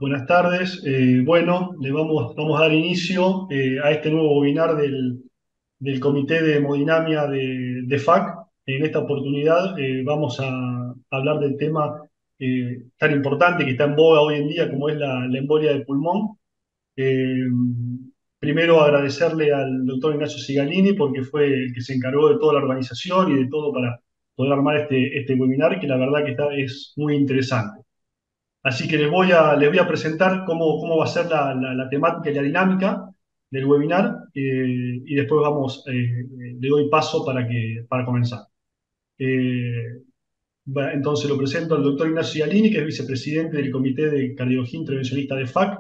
Buenas tardes. Bueno, vamos a dar inicio a este nuevo webinar del Comité de Hemodinamia de FAC. En esta oportunidad vamos a hablar del tema tan importante que está en boga hoy en día, como es la embolia de pulmón. Eh, Primero agradecerle al doctor Ignacio Sigalini porque fue el que se encargó de toda la organización y de todo para poder armar este webinar, que la verdad que es muy interesante. Así que les voy a presentar cómo va a ser la temática y la dinámica del webinar, y después le doy paso para comenzar. Eh, entonces lo presento al doctor Ignacio Cialini, que es vicepresidente del Comité de Cardiología Intervencionista de FAC,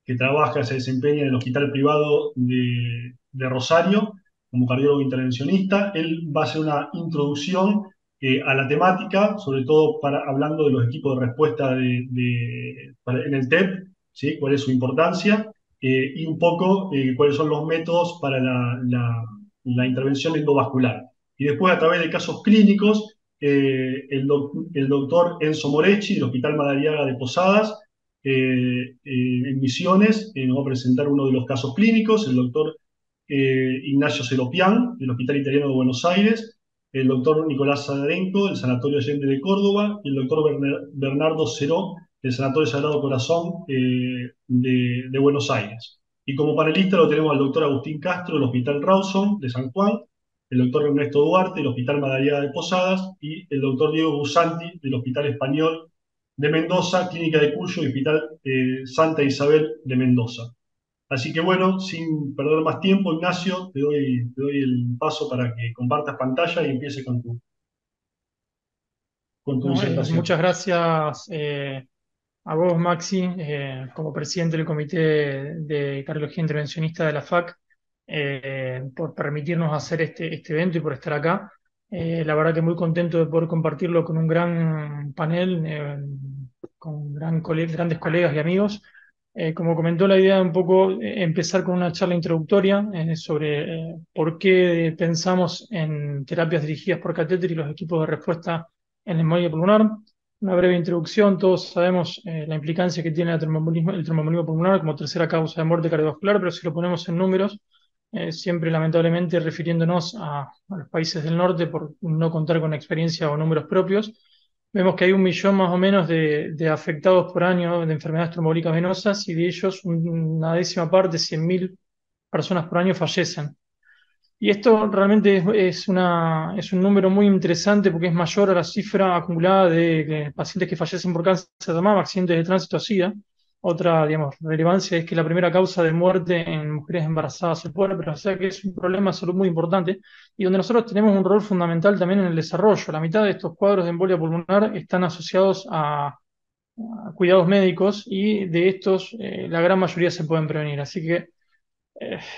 que trabaja, se desempeña en el Hospital Privado de Rosario como cardiólogo intervencionista. Él va a hacer una introducción a la temática, sobre todo hablando de los equipos de respuesta en el TEP, ¿sí? Cuál es su importancia, y un poco cuáles son los métodos para la intervención endovascular. Y después, a través de casos clínicos, el doctor Enzo Moretti, del Hospital Madariaga de Posadas, en Misiones, nos va a presentar uno de los casos clínicos. El doctor Ignacio Selopián, del Hospital Italiano de Buenos Aires, el doctor Nicolás Sadarenko, del Sanatorio Allende de Córdoba, y el doctor Bernardo Ceró, del Sanatorio Sagrado Corazón de Buenos Aires. Y como panelista lo tenemos al doctor Agustín Castro, del Hospital Rawson de San Juan, el doctor Ernesto Duarte, del Hospital Madariaga de Posadas, y el doctor Diego Busanti, del Hospital Español de Mendoza, Clínica de Cuyo y Hospital Santa Isabel de Mendoza. Así que bueno, sin perder más tiempo, Ignacio, te doy el paso para que compartas pantalla y empieces con tu No, disertación. muchas gracias a vos, Maxi, como presidente del Comité de Cardiología Intervencionista de la FAC, por permitirnos hacer este evento y por estar acá. La verdad que muy contento de poder compartirlo con un gran panel, con grandes colegas y amigos. Como comentó, la idea es un poco empezar con una charla introductoria sobre por qué pensamos en terapias dirigidas por catéter y los equipos de respuesta en la embolia pulmonar. Una breve introducción. Todos sabemos la implicancia que tiene el tromboembolismo pulmonar como tercera causa de muerte cardiovascular, pero si lo ponemos en números, siempre lamentablemente refiriéndonos a los países del norte por no contar con experiencia o números propios, vemos que hay 1 millón más o menos de afectados por año de enfermedades trombólicas venosas, y de ellos una décima parte, 100.000 personas por año, fallecen. Y esto realmente es un número muy interesante porque es mayor a la cifra acumulada de pacientes que fallecen por cáncer de mama, accidentes de tránsito, SIDA. Otra, digamos, relevancia es que la primera causa de muerte en mujeres embarazadas es puerperas, o sea que es un problema de salud muy importante y donde nosotros tenemos un rol fundamental también en el desarrollo. La mitad de estos cuadros de embolia pulmonar están asociados a cuidados médicos, y de estos la gran mayoría se pueden prevenir. Así que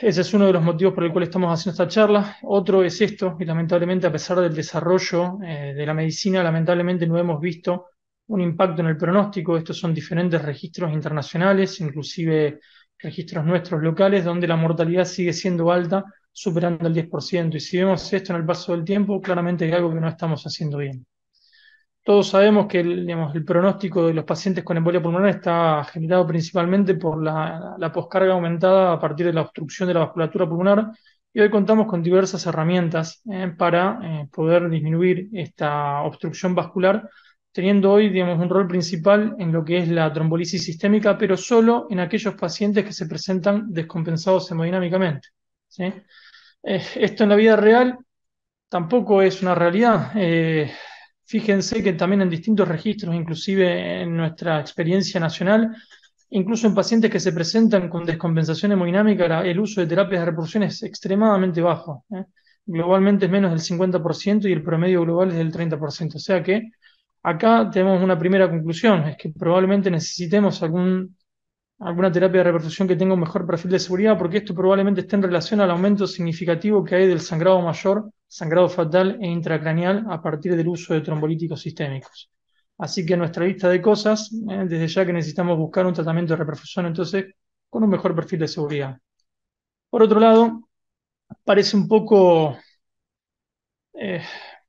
ese es uno de los motivos por el cual estamos haciendo esta charla. Otro es esto, y lamentablemente, a pesar del desarrollo de la medicina, lamentablemente no hemos visto un impacto en el pronóstico. Estos son diferentes registros internacionales, inclusive registros nuestros locales, donde la mortalidad sigue siendo alta, superando el 10%. Y si vemos esto en el paso del tiempo, claramente hay algo que no estamos haciendo bien. Todos sabemos que digamos, el pronóstico de los pacientes con embolia pulmonar está generado principalmente por la poscarga aumentada a partir de la obstrucción de la vasculatura pulmonar, y hoy contamos con diversas herramientas para poder disminuir esta obstrucción vascular, teniendo hoy, digamos, un rol principal en lo que es la trombolisis sistémica, pero solo en aquellos pacientes que se presentan descompensados hemodinámicamente, ¿sí? Esto en la vida real tampoco es una realidad. Fíjense que también en distintos registros, inclusive en nuestra experiencia nacional, incluso en pacientes que se presentan con descompensación hemodinámica, el uso de terapias de reperfusión es extremadamente bajo. Globalmente es menos del 50% y el promedio global es del 30%. O sea que acá tenemos una primera conclusión, es que probablemente necesitemos alguna terapia de reperfusión que tenga un mejor perfil de seguridad, porque esto probablemente esté en relación al aumento significativo que hay del sangrado mayor, sangrado fatal e intracraneal a partir del uso de trombolíticos sistémicos. Así que nuestra lista de cosas, desde ya que necesitamos buscar un tratamiento de reperfusión, entonces, con un mejor perfil de seguridad. Por otro lado, parece un poco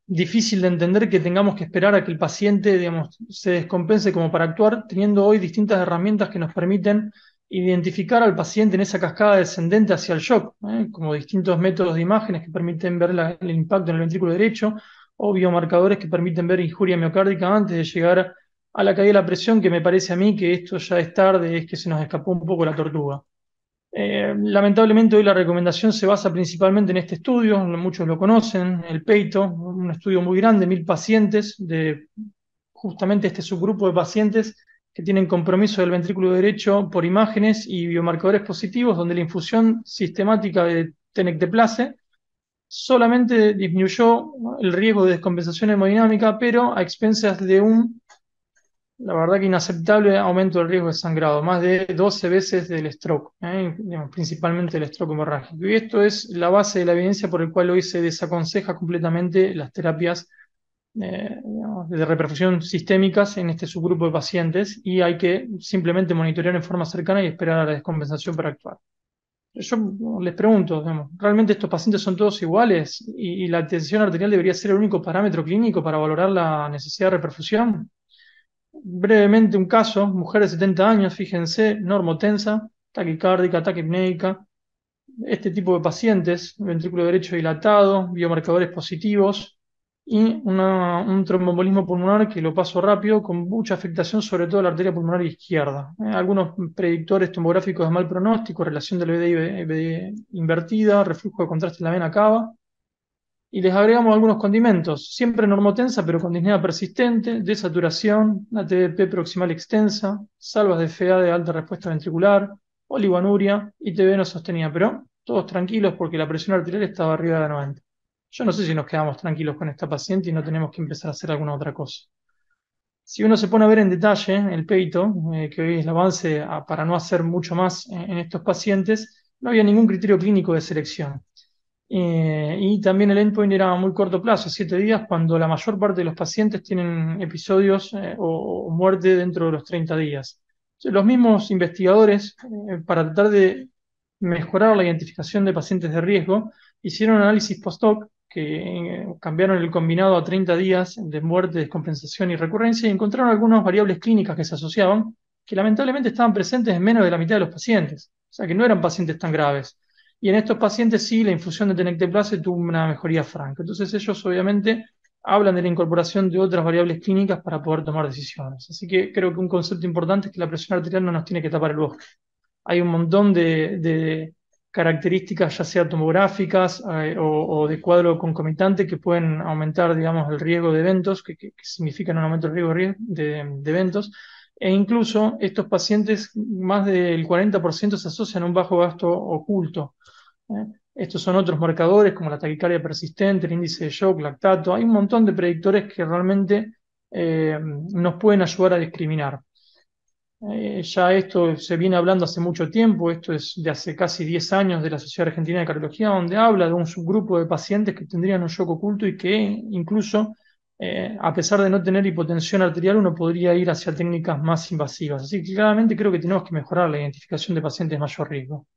difícil de entender que tengamos que esperar a que el paciente, digamos, se descompense como para actuar, teniendo hoy distintas herramientas que nos permiten identificar al paciente en esa cascada descendente hacia el shock, como distintos métodos de imágenes que permiten ver el impacto en el ventrículo derecho o biomarcadores que permiten ver injuria miocárdica antes de llegar a la caída de la presión, que me parece a mí que esto ya es tarde, es que se nos escapó un poco la tortuga. Lamentablemente hoy la recomendación se basa principalmente en este estudio, muchos lo conocen, el PEITO, un estudio muy grande, 1.000 pacientes de justamente este subgrupo de pacientes que tienen compromiso del ventrículo derecho por imágenes y biomarcadores positivos, donde la infusión sistemática de tenecteplase solamente disminuyó, ¿no?, el riesgo de descompensación hemodinámica, pero a expensas de la verdad que inaceptable aumento del riesgo de sangrado, más de 12 veces del stroke, digamos, principalmente el stroke hemorrágico. Y esto es la base de la evidencia por el cual hoy se desaconseja completamente las terapias digamos, de reperfusión sistémicas en este subgrupo de pacientes y hay que simplemente monitorear en forma cercana y esperar a la descompensación para actuar. Yo les pregunto, digamos, ¿realmente estos pacientes son todos iguales y la tensión arterial debería ser el único parámetro clínico para valorar la necesidad de reperfusión? Brevemente un caso, mujer de 70 años, fíjense, normotensa, taquicárdica, taquipneica, este tipo de pacientes, ventrículo derecho dilatado, biomarcadores positivos y un tromboembolismo pulmonar que lo paso rápido, con mucha afectación sobre todo a la arteria pulmonar izquierda. Algunos predictores tomográficos de mal pronóstico, relación del BDI invertida, reflujo de contraste en la vena cava, y les agregamos algunos condimentos, siempre normotensa pero con disnea persistente, desaturación, una TDP proximal extensa, salvas de FA de alta respuesta ventricular, oligonuria y TB no sostenida, pero todos tranquilos porque la presión arterial estaba arriba de 90. Yo no sé si nos quedamos tranquilos con esta paciente y no tenemos que empezar a hacer alguna otra cosa. Si uno se pone a ver en detalle el peito, que hoy es el avance para no hacer mucho más en estos pacientes, no había ningún criterio clínico de selección. Y también el endpoint era a muy corto plazo, 7 días, cuando la mayor parte de los pacientes tienen episodios o muerte dentro de los 30 días. Entonces, los mismos investigadores, para tratar de mejorar la identificación de pacientes de riesgo, hicieron un análisis post-hoc que cambiaron el combinado a 30 días de muerte, descompensación y recurrencia y encontraron algunas variables clínicas que se asociaban, que lamentablemente estaban presentes en menos de la mitad de los pacientes, o sea que no eran pacientes tan graves. Y en estos pacientes sí, la infusión de tenecteplase tuvo una mejoría franca. Entonces ellos obviamente hablan de la incorporación de otras variables clínicas para poder tomar decisiones. Así que creo que un concepto importante es que la presión arterial no nos tiene que tapar el bosque. Hay un montón de características, ya sea tomográficas o de cuadro concomitante, que pueden aumentar, digamos, el riesgo de eventos, que significan un aumento del riesgo de eventos. E incluso estos pacientes, más del 40% se asocian a un bajo gasto oculto. ¿eh? Estos son otros marcadores como la taquicardia persistente, el índice de shock, lactato. Hay un montón de predictores que realmente nos pueden ayudar a discriminar. Ya esto se viene hablando hace mucho tiempo, esto es de hace casi 10 años de la Sociedad Argentina de Cardiología, donde habla de un subgrupo de pacientes que tendrían un shock oculto y que incluso, a pesar de no tener hipotensión arterial, uno podría ir hacia técnicas más invasivas. Así que claramente creo que tenemos que mejorar la identificación de pacientes de mayor riesgo.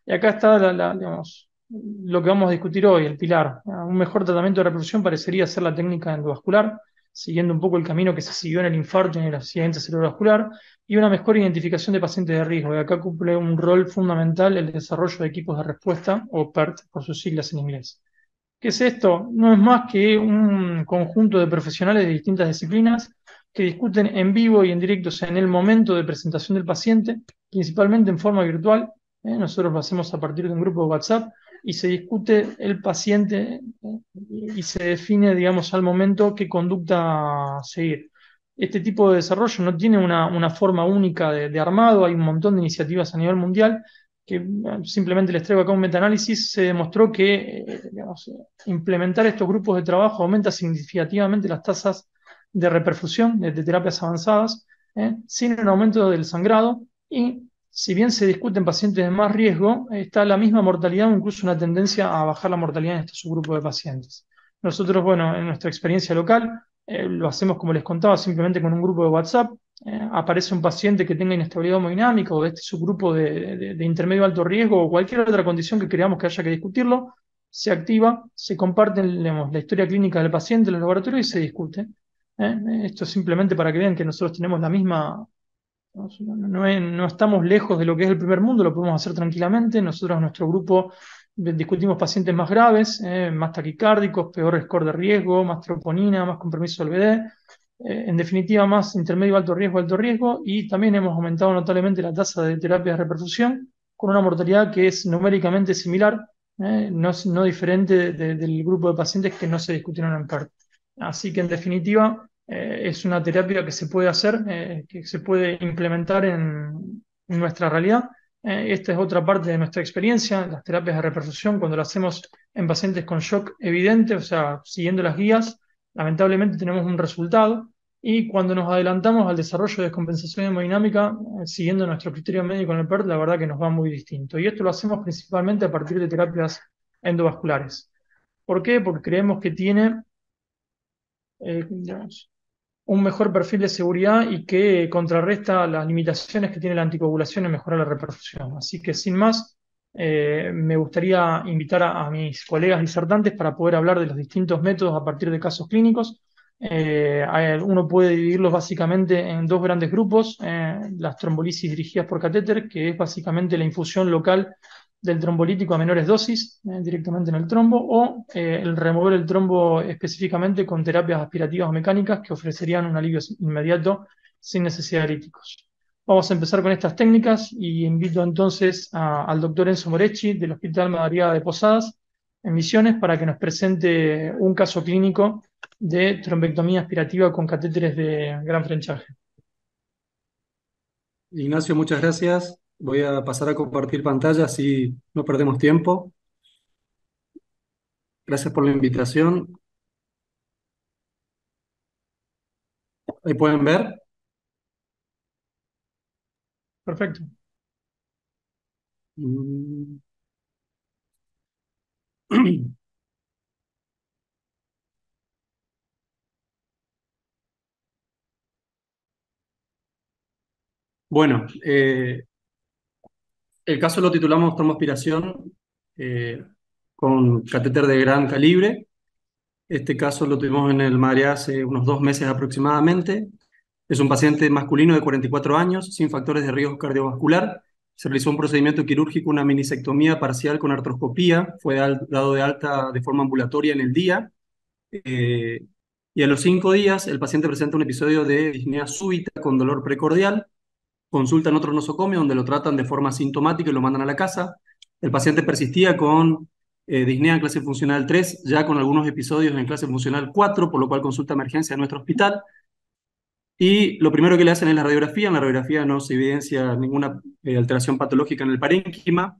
Y acá está digamos, lo que vamos a discutir hoy, el pilar. Un mejor tratamiento de reperfusión parecería ser la técnica endovascular, siguiendo un poco el camino que se siguió en el infarto y en el accidente cerebrovascular, y una mejor identificación de pacientes de riesgo. Y acá cumple un rol fundamental el desarrollo de equipos de respuesta, o PERT por sus siglas en inglés. ¿Qué es esto? No es más que un conjunto de profesionales de distintas disciplinas que discuten en vivo y en directo, o sea, en el momento de presentación del paciente, principalmente en forma virtual. Nosotros lo hacemos a partir de un grupo de WhatsApp y se discute el paciente y se define, digamos, al momento qué conducta seguir. Este tipo de desarrollo no tiene una forma única de armado, hay un montón de iniciativas a nivel mundial que simplemente les traigo acá un metaanálisis. Se demostró que digamos, implementar estos grupos de trabajo aumenta significativamente las tasas de reperfusión de terapias avanzadas, sin un aumento del sangrado, y si bien se discuten pacientes de más riesgo, está la misma mortalidad o incluso una tendencia a bajar la mortalidad en este subgrupo de pacientes. Nosotros, bueno, en nuestra experiencia local, lo hacemos como les contaba, simplemente con un grupo de WhatsApp. Aparece un paciente que tenga inestabilidad hemodinámica o de este subgrupo de intermedio alto riesgo o cualquier otra condición que creamos que haya que discutirlo, se activa, se comparte, digamos, la historia clínica del paciente en los laboratorios y se discute. Esto es simplemente para que vean que nosotros tenemos la misma, no estamos lejos de lo que es el primer mundo, lo podemos hacer tranquilamente. Nosotros en nuestro grupo discutimos pacientes más graves, más taquicárdicos, peor score de riesgo, más troponina, más compromiso del BD, en definitiva más intermedio alto riesgo, y también hemos aumentado notablemente la tasa de terapias de reperfusión con una mortalidad que es numéricamente similar, no diferente del grupo de pacientes que no se discutieron en PERT. Así que en definitiva es una terapia que se puede hacer, que se puede implementar en nuestra realidad. Esta es otra parte de nuestra experiencia, las terapias de reperfusión, cuando lo hacemos en pacientes con shock evidente, o sea, siguiendo las guías, lamentablemente tenemos un resultado. Y cuando nos adelantamos al desarrollo de descompensación hemodinámica, siguiendo nuestro criterio médico en el PERT, la verdad que nos va muy distinto. Y esto lo hacemos principalmente a partir de terapias endovasculares. ¿Por qué? Porque creemos que tiene, digamos, un mejor perfil de seguridad y que contrarresta las limitaciones que tiene la anticoagulación en mejorar la reperfusión. Así que sin más, me gustaría invitar a mis colegas disertantes para poder hablar de los distintos métodos a partir de casos clínicos. Uno puede dividirlos básicamente en dos grandes grupos: las trombolisis dirigidas por catéter, que es básicamente la infusión local del trombolítico a menores dosis, directamente en el trombo, o el remover el trombo específicamente con terapias aspirativas o mecánicas que ofrecerían un alivio inmediato sin necesidad de líticos. Vamos a empezar con estas técnicas y invito entonces al doctor Enzo Moretti del Hospital Madariaga de Posadas en Misiones para que nos presente un caso clínico de trombectomía aspirativa con catéteres de gran frenchaje. Ignacio, muchas gracias. Voy a pasar a compartir pantalla, así no perdemos tiempo. Gracias por la invitación. Ahí pueden ver. Perfecto. Mm. Bueno, el caso lo titulamos tromboaspiración eh, con catéter de gran calibre. Este caso lo tuvimos en el Madrid hace unos 2 meses aproximadamente. Es un paciente masculino de 44 años, sin factores de riesgo cardiovascular. Se realizó un procedimiento quirúrgico, una minisectomía parcial con artroscopía. Fue dado de alta de forma ambulatoria en el día. Eh, y a los 5 días el paciente presenta un episodio de disnea súbita con dolor precordial. Consulta en otro nosocomio donde lo tratan de forma sintomática y lo mandan a la casa. El paciente persistía con disnea en clase funcional 3, ya con algunos episodios en clase funcional 4, por lo cual consulta emergencia en nuestro hospital. Y lo primero que le hacen es la radiografía. En la radiografía no se evidencia ninguna alteración patológica en el parénquima.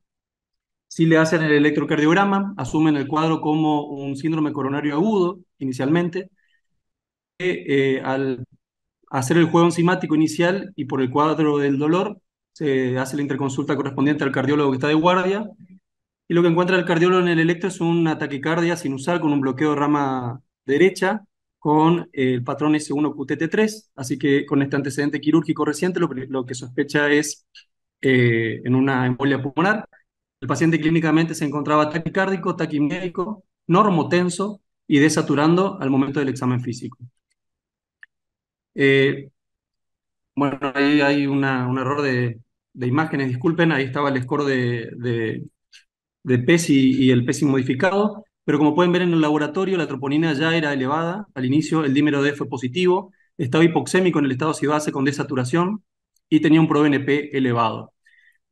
Sí le hacen el electrocardiograma, asumen el cuadro como un síndrome coronario agudo inicialmente. Al hacer el juego enzimático inicial y por el cuadro del dolor, se hace la interconsulta correspondiente al cardiólogo que está de guardia. Y lo que encuentra el cardiólogo en el electro es una taquicardia sinusal con un bloqueo de rama derecha con el patrón S1QTT3. Así que con este antecedente quirúrgico reciente, lo que sospecha es en una embolia pulmonar. El paciente clínicamente se encontraba taquicárdico, taquimédico, normotenso y desaturando al momento del examen físico. Eh, bueno, ahí hay un error de imágenes, disculpen, ahí estaba el score de PESI y el PESI modificado, pero como pueden ver en el laboratorio, la troponina ya era elevada. Al inicio el dímero D fue positivo, estaba hipoxémico en el estado C-base con desaturación y tenía un ProBNP elevado.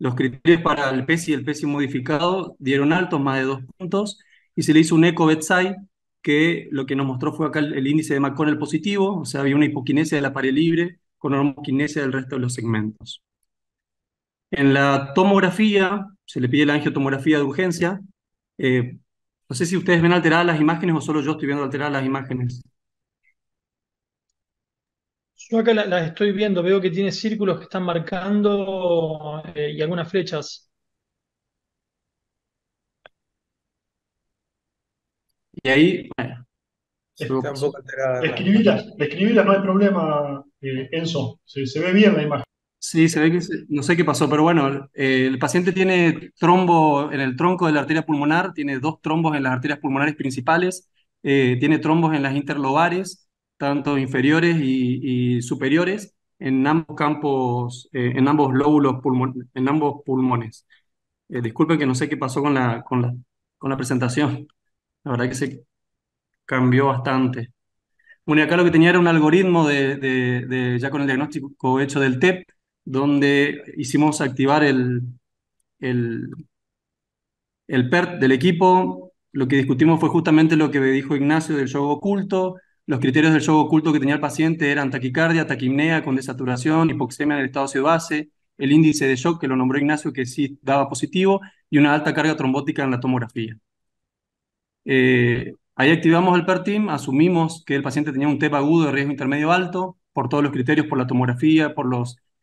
Los criterios para el PESI y el PESI modificado dieron altos, más de 2 puntos, y se le hizo un eco bedside que lo que nos mostró fue acá el índice de McConnell positivo, o sea, había una hipoquinesia de la pared libre con hormoquinesia del resto de los segmentos. En la tomografía, se le pide la angiotomografía de urgencia. No sé si ustedes ven alteradas las imágenes o solo yo estoy viendo alteradas las imágenes. Yo acá las estoy viendo, veo que tiene círculos que están marcando y algunas flechas. Y ahí, bueno, Es- Está un poco alterada la imagen. Escribilas, no hay problema, Enzo. Se ve bien la imagen. Sí, se ve que no sé qué pasó, pero bueno, el paciente tiene trombo en el tronco de la arteria pulmonar, tiene dos trombos en las arterias pulmonares principales, tiene trombos en las interlobares, tanto inferiores y superiores, en ambos campos, en ambos lóbulos en ambos pulmones. Disculpen que no sé qué pasó con la presentación. La verdad que se cambió bastante. Bueno, y acá lo que tenía era un algoritmo ya con el diagnóstico hecho del TEP, donde hicimos activar el, el PERT del equipo. Lo que discutimos fue justamente lo que dijo Ignacio del shock oculto. Los criterios del shock oculto que tenía el paciente eran taquicardia, taquipnea con desaturación, hipoxemia en el estado óseo base, el índice de shock que lo nombró Ignacio que sí daba positivo y una alta carga trombótica en la tomografía. Ahí activamos el PERT-TIM, asumimos que el paciente tenía un TEP agudo de riesgo intermedio alto, por todos los criterios, por la tomografía,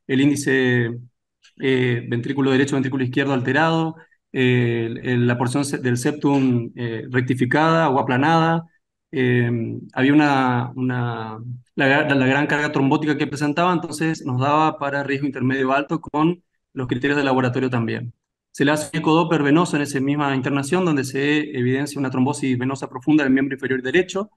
el índice ventrículo derecho, ventrículo izquierdo alterado, la porción del septum rectificada o aplanada. Había la gran carga trombótica que presentaba, entonces nos daba para riesgo intermedio alto con los criterios de laboratorio también. Se le hace un ecodoppler venoso en esa misma internación, donde se evidencia una trombosis venosa profunda del miembro inferior derecho.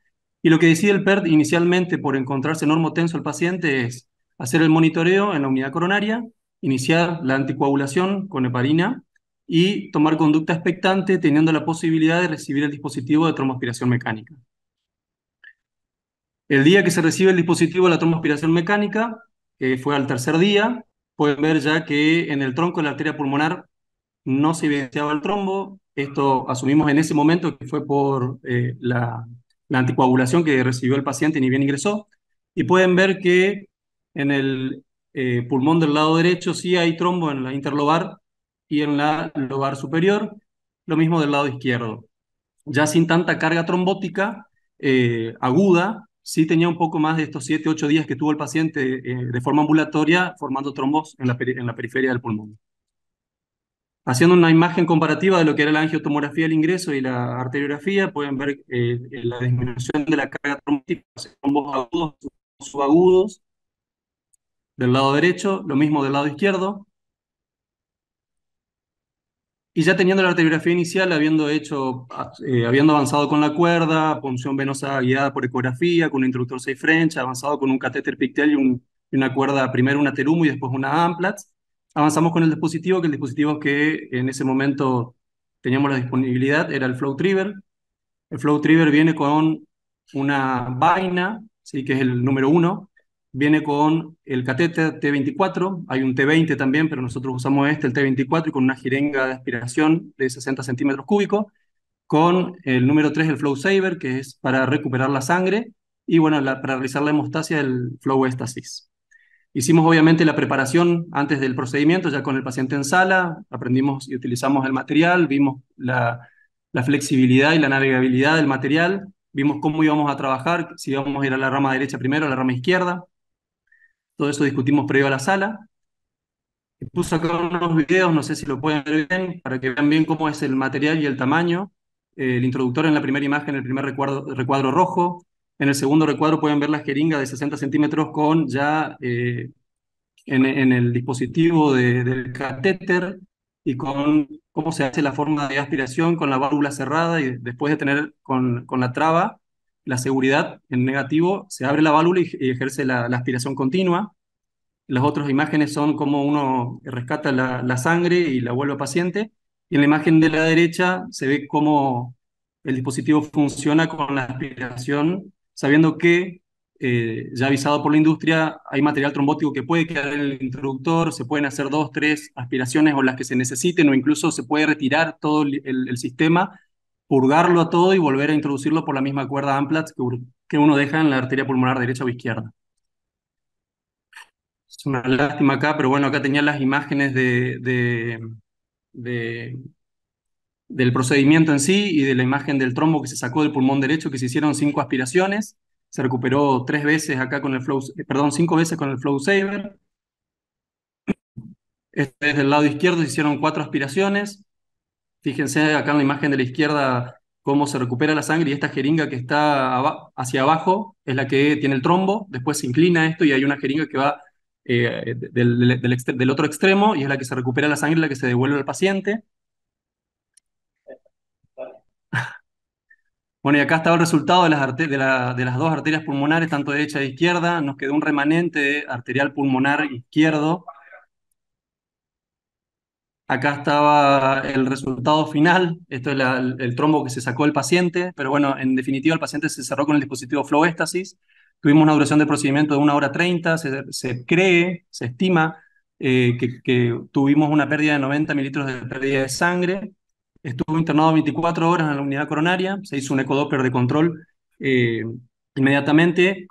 Y lo que decide el PERT inicialmente por encontrarse normotenso el paciente es hacer el monitoreo en la unidad coronaria, iniciar la anticoagulación con heparina y tomar conducta expectante teniendo la posibilidad de recibir el dispositivo de tromboaspiración mecánica. El día que se recibe el dispositivo de la tromboaspiración mecánica, que fue al tercer día, pueden ver ya que en el tronco de la arteria pulmonar no se evidenciaba el trombo. Esto asumimos en ese momento que fue por la anticoagulación que recibió el paciente ni bien ingresó. Y pueden ver que en el pulmón del lado derecho sí hay trombo en la interlobar y en la lobar superior, lo mismo del lado izquierdo. Ya sin tanta carga trombótica aguda, sí tenía un poco más de estos 7, 8 días que tuvo el paciente de forma ambulatoria formando trombos en la periferia del pulmón. Haciendo una imagen comparativa de lo que era la angiotomografía del ingreso y la arteriografía, pueden ver la disminución de la carga trombótica, trombos agudos, subagudos, del lado derecho, lo mismo del lado izquierdo. Y ya teniendo la arteriografía inicial, habiendo avanzado con la cuerda, punción venosa guiada por ecografía, con un introductor 6 French, avanzado con un catéter Pictel y una cuerda, primero una Terumo y después una Amplatz. Avanzamos con el dispositivo, que el dispositivo que en ese momento teníamos la disponibilidad era el FlowTriever. El FlowTriever viene con una vaina, ¿sí? Que es el número 1. Viene con el catéter T24, hay un T20 también, pero nosotros usamos el T24, y con una jeringa de aspiración de 60 centímetros cúbicos, con el número 3, el FlowSaver, que es para recuperar la sangre, y bueno, para realizar la hemostasia, el FlowEstasis. Hicimos obviamente la preparación antes del procedimiento, ya con el paciente en sala, aprendimos y utilizamos el material, vimos la flexibilidad y la navegabilidad del material, vimos cómo íbamos a trabajar, si íbamos a ir a la rama derecha primero, a la rama izquierda. Todo eso discutimos previo a la sala. Puse acá unos videos, no sé si lo pueden ver bien, para que vean bien cómo es el material y el tamaño. El introductor en la primera imagen, el primer recuadro rojo. En el segundo recuadro pueden ver la jeringa de 60 centímetros con ya en el dispositivo del catéter y con cómo se hace la forma de aspiración con la válvula cerrada, y después de tener con la traba la seguridad en negativo, se abre la válvula y ejerce la aspiración continua. Las otras imágenes son cómo uno rescata la sangre y la vuelve a paciente. Y en la imagen de la derecha se ve cómo el dispositivo funciona con la aspiración, sabiendo que, ya avisado por la industria, hay material trombótico que puede quedar en el introductor, se pueden hacer 2, 3 aspiraciones o las que se necesiten, o incluso se puede retirar todo el sistema, purgarlo a todo y volver a introducirlo por la misma cuerda Amplatz que uno deja en la arteria pulmonar derecha o izquierda. Es una lástima acá, pero bueno, acá tenían las imágenes de- del procedimiento en sí y de la imagen del trombo que se sacó del pulmón derecho, que se hicieron 5 aspiraciones. Se recuperó 3 veces acá con perdón, 5 veces con el FlowSaver. Este es del lado izquierdo, se hicieron 4 aspiraciones. Fíjense acá en la imagen de la izquierda cómo se recupera la sangre, y esta jeringa que está hacia abajo es la que tiene el trombo. Después se inclina esto y hay una jeringa que va del otro extremo, y es la que se recupera la sangre, la que se devuelve al paciente. Bueno, y acá estaba el resultado de las dos arterias pulmonares, tanto derecha e izquierda. Nos quedó un remanente arterial pulmonar izquierdo. Acá estaba el resultado final. Esto es el trombo que se sacó el paciente, pero bueno, en definitiva el paciente se cerró con el dispositivo Flow Éstasis. Tuvimos una duración de procedimiento de 1 hora 30. Se cree, se estima que tuvimos una pérdida de 90 mililitros de pérdida de sangre. Estuvo internado 24 horas en la unidad coronaria. Se hizo un ecodoppler de control inmediatamente,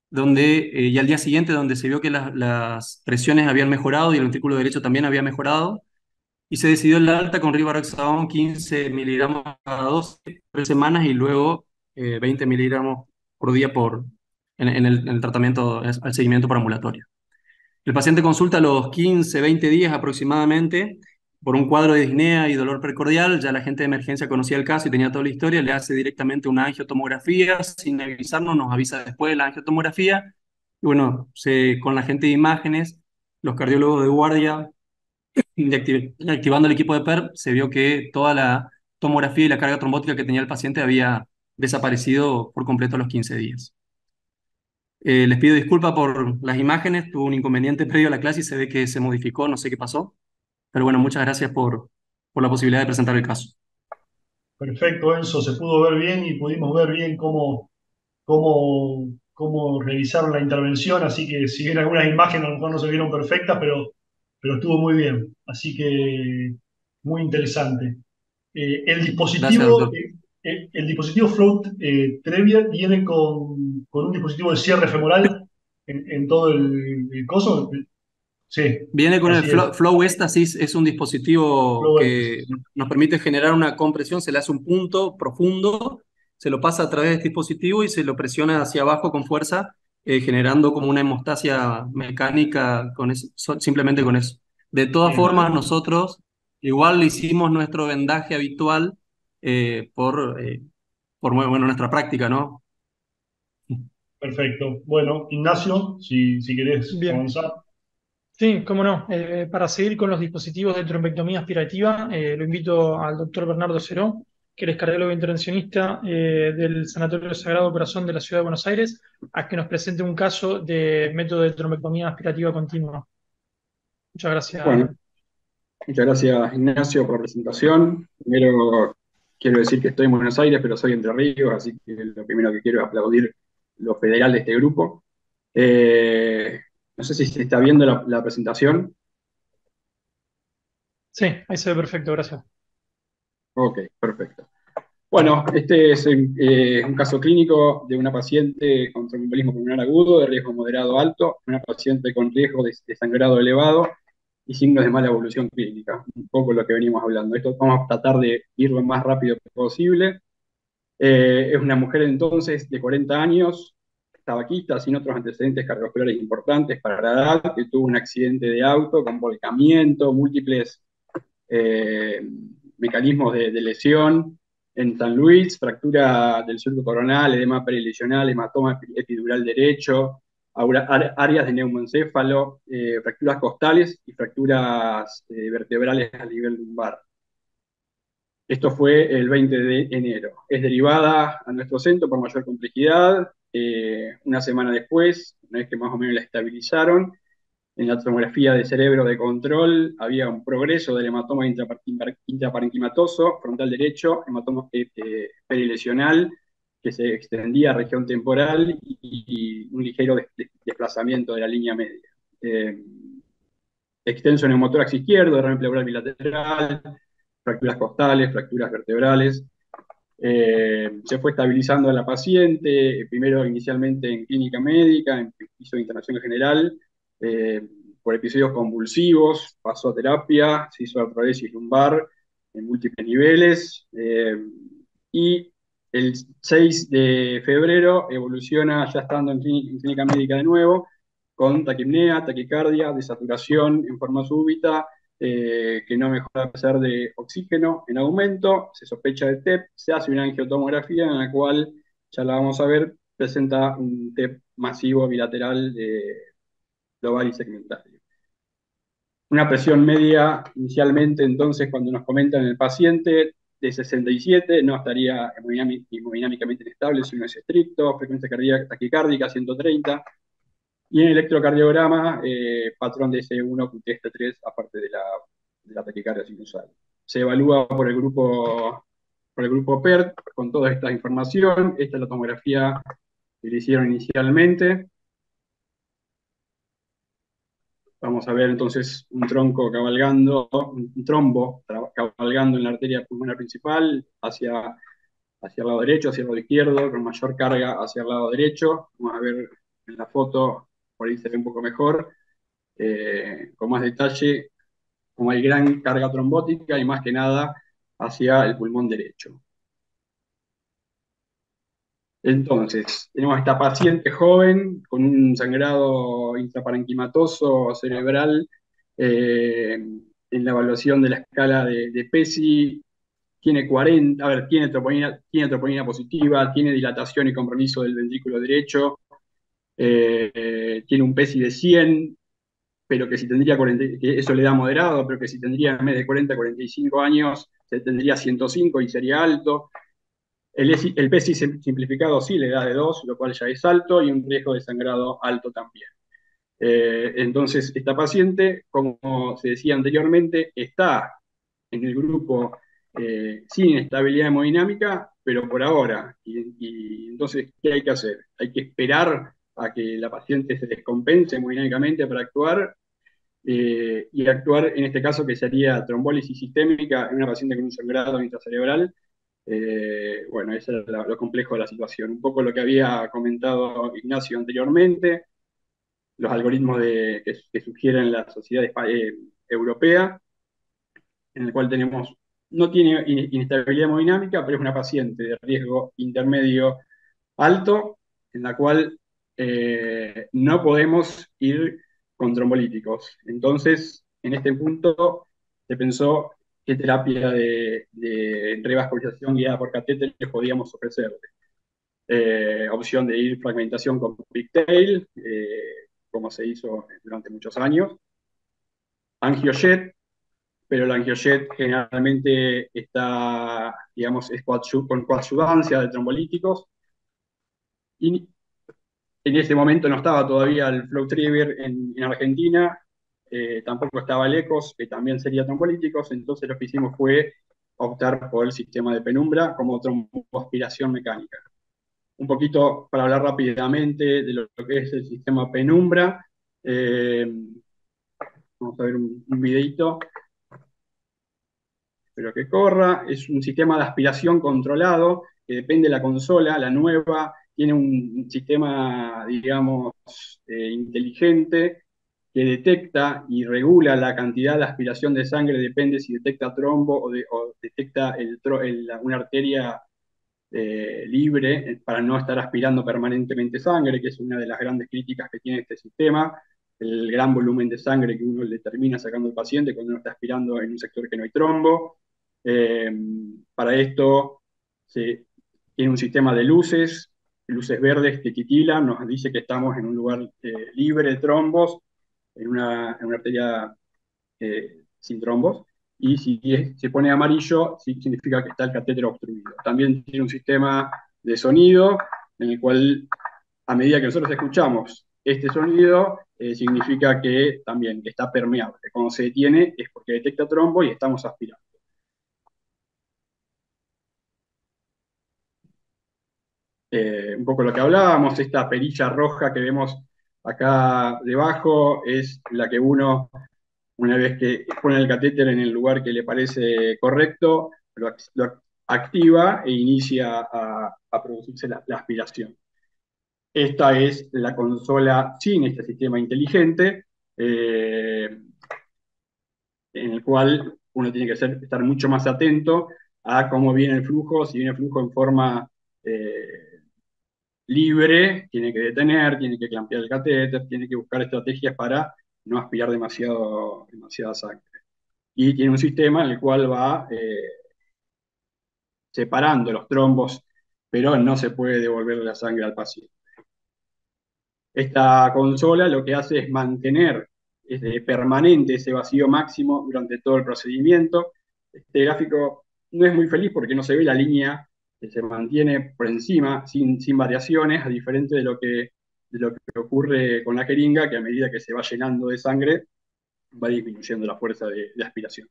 y al día siguiente, donde se vio que las presiones habían mejorado y el ventrículo derecho también había mejorado, y se decidió el alta con rivaroxaban 15 miligramos cada 2 3 semanas, y luego 20 miligramos por día en el tratamiento, al seguimiento por ambulatorio. El paciente consulta a los 15, 20 días aproximadamente por un cuadro de disnea y dolor precordial. Ya la gente de emergencia conocía el caso y tenía toda la historia. Le hace directamente una angiotomografía, sin avisarnos, nos avisa después de la angiotomografía. Y bueno, con la gente de imágenes, los cardiólogos de guardia, activando el equipo de PERP, se vio que toda la tomografía y la carga trombótica que tenía el paciente había desaparecido por completo a los 15 días. Les pido disculpas por las imágenes, tuve un inconveniente previo a la clase y se ve que se modificó, no sé qué pasó, pero bueno, muchas gracias por la posibilidad de presentar el caso. Perfecto, Enzo, se pudo ver bien y pudimos ver bien cómo realizaron la intervención, así que si bien algunas imágenes a lo mejor no se vieron perfectas, pero estuvo muy bien, así que muy interesante. El Gracias, dispositivo, doctor. el dispositivo Float Trevia viene con un dispositivo de cierre femoral en todo el coso. Sí, Viene con el así es. Flow Estasis, es un dispositivo Flow que Éxtasis. nos permite generar una compresión. Se le hace un punto profundo, se lo pasa a través de este dispositivo y se lo presiona hacia abajo con fuerza, generando como una hemostasia mecánica simplemente con eso. De todas Bien, formas, nosotros igual le hicimos nuestro vendaje habitual por bueno, nuestra práctica, ¿no? perfecto. Bueno, Ignacio, si querés Bien. avanzar. Sí, cómo no. Para seguir con los dispositivos de trombectomía aspirativa, lo invito al doctor Bernardo Ceró, que es cardiólogo intervencionista del Sanatorio Sagrado Corazón de la Ciudad de Buenos Aires, a que nos presente un caso de método de trombectomía aspirativa continua. Muchas Bueno, gracias. muchas gracias Ignacio por la presentación. Primero quiero decir que estoy en Buenos Aires, pero soy Entre Ríos, así que lo primero que quiero es aplaudir lo federal de este grupo. Eh, no sé si se está viendo la presentación. Sí, ahí se ve perfecto, gracias. Ok, perfecto. Bueno, este es un caso clínico de una paciente con tromboembolismo pulmonar agudo de riesgo moderado alto, una paciente con riesgo de sangrado elevado y signos de mala evolución clínica. Un poco lo que venimos hablando. Esto vamos a tratar de ir lo más rápido posible. Es una mujer entonces de 40 años, tabaquista, sin otros antecedentes cardiovasculares importantes para la edad, que tuvo un accidente de auto con volcamiento, múltiples eh, mecanismos de lesión en San Luis, fractura del surco coronal, edema perilesional, hematoma epidural derecho, áreas de neumoencéfalo, fracturas costales y fracturas vertebrales a nivel lumbar. Esto fue el 20 de enero. Es derivada a nuestro centro por mayor complejidad. Una semana después, una vez que más o menos la estabilizaron, en la tomografía de cerebro de control había un progreso del hematoma intraparenquimatoso frontal derecho, hematoma perilesional que se extendía a región temporal y un ligero desplazamiento de la línea media. Extenso neumotórax izquierdo, derrame pleural bilateral, fracturas costales, fracturas vertebrales. Se fue estabilizando a la paciente, primero inicialmente en clínica médica, en piso de internación general, por episodios convulsivos, pasó a terapia, se hizo artrodesis lumbar en múltiples niveles, y el 6 de febrero evoluciona ya estando en clínica médica de nuevo, con taquipnea, taquicardia, desaturación en forma súbita, que no mejora a pesar de oxígeno en aumento, se sospecha de TEP, se hace una angiotomografía en la cual, ya la vamos a ver, presenta un TEP masivo bilateral global y segmentario. Una presión media inicialmente, entonces, cuando nos comentan el paciente, de 67, no estaría hemodinámicamente inestable si uno es estricto, frecuencia cardíaca taquicárdica 130, y en el electrocardiograma, patrón de S1, QTS3, aparte de la taquicardia sinusal. Se evalúa por el grupo PERT con toda esta información. Esta es la tomografía que le hicieron inicialmente. Vamos a ver entonces un tronco cabalgando, un trombo cabalgando en la arteria pulmonar principal hacia el lado derecho, hacia el lado izquierdo, con mayor carga hacia el lado derecho. Vamos a ver en la foto, por ahí se ve un poco mejor, con más detalle, como hay gran carga trombótica y más que nada hacia el pulmón derecho. Entonces, tenemos a esta paciente joven con un sangrado intraparenquimatoso cerebral en la evaluación de la escala de PESI. Tiene 40, a ver, tiene troponina positiva, tiene dilatación y compromiso del ventrículo derecho, tiene un PESI de 100, pero que si tendría 40, que eso le da moderado, pero que si tendría en vez de 40, 45 años, se tendría 105 y sería alto. El PESI simplificado sí le da de 2, lo cual ya es alto, y un riesgo de sangrado alto también. Entonces, esta paciente, como se decía anteriormente, está en el grupo sin inestabilidad hemodinámica, pero por ahora. Y entonces, ¿qué hay que hacer? Hay que esperar a que la paciente se descompense hemodinámicamente para actuar, y actuar en este caso que sería trombólisis sistémica en una paciente con un sangrado intracerebral. Bueno, eso es lo complejo de la situación. Un poco lo que había comentado Ignacio anteriormente, los algoritmos que sugieren la sociedad europea, en el cual no tiene inestabilidad hemodinámica, pero es una paciente de riesgo intermedio alto, en la cual no podemos ir con trombolíticos. Entonces, en este punto se pensó qué terapia de revascularización guiada por catéteres podíamos ofrecerle. Opción de ir fragmentación con pigtail, como se hizo durante muchos años. Angiojet, pero la angiojet generalmente está, digamos, con coadyuvancia de trombolíticos. Y en ese momento no estaba todavía el FlowTriever en Argentina, tampoco estaba el ECOS, que también sería trombólíticos, entonces lo que hicimos fue optar por el sistema de penumbra como tromboaspiración mecánica. Un poquito para hablar rápidamente de lo que es el sistema penumbra. Vamos a ver un videito. Espero que corra. Es un sistema de aspiración controlado que depende de la consola. La nueva tiene un sistema, digamos, inteligente que detecta y regula la cantidad de aspiración de sangre, depende si detecta trombo o detecta una arteria libre, para no estar aspirando permanentemente sangre, que es una de las grandes críticas que tiene este sistema, el gran volumen de sangre que uno le termina sacando al paciente cuando uno está aspirando en un sector que no hay trombo. Para esto se tiene un sistema de luces verdes que titilan, nos dice que estamos en un lugar libre de trombos, en una arteria sin trombos, y si se pone amarillo, sí significa que está el catéter obstruido. También tiene un sistema de sonido en el cual, a medida que nosotros escuchamos este sonido, significa que también está permeable. Cuando se detiene es porque detecta trombo y estamos aspirando. Un poco lo que hablábamos, esta perilla roja que vemos acá debajo es la que uno, una vez que pone el catéter en el lugar que le parece correcto, lo activa e inicia a producirse la aspiración. Esta es la consola sin este sistema inteligente, en el cual uno tiene que estar mucho más atento a cómo viene el flujo. Si viene el flujo en forma libre, tiene que detener, tiene que clampear el catéter, tiene que buscar estrategias para no aspirar demasiada sangre. Y tiene un sistema en el cual va separando los trombos, pero no se puede devolver la sangre al paciente. Esta consola lo que hace es mantener permanente ese vacío máximo durante todo el procedimiento. Este gráfico no es muy feliz porque no se ve la línea que se mantiene por encima sin variaciones, a diferencia de lo que ocurre con la jeringa, que a medida que se va llenando de sangre va disminuyendo la fuerza de aspiración.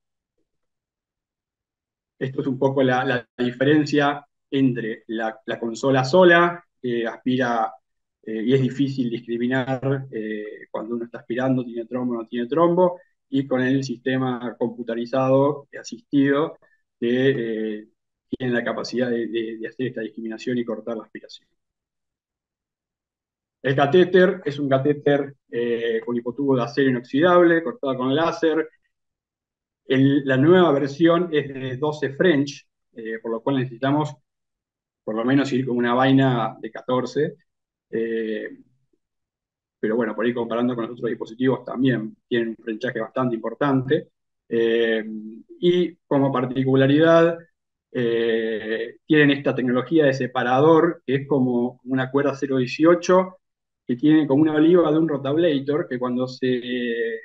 Esto es un poco la diferencia entre la consola sola, que aspira, y es difícil discriminar cuando uno está aspirando, tiene trombo o no tiene trombo, y con el sistema computarizado asistido que tiene la capacidad de hacer esta discriminación y cortar la aspiración. El catéter es un catéter con hipotubo de acero inoxidable, cortado con láser. La nueva versión es de 12 French, por lo cual necesitamos por lo menos ir con una vaina de 14. eh, pero bueno, por ahí comparando con los otros dispositivos también tienen un frenchaje bastante importante. Eh, y como particularidad, tienen esta tecnología de separador, que es como una cuerda 018, que tiene como una oliva de un rotablator, que cuando se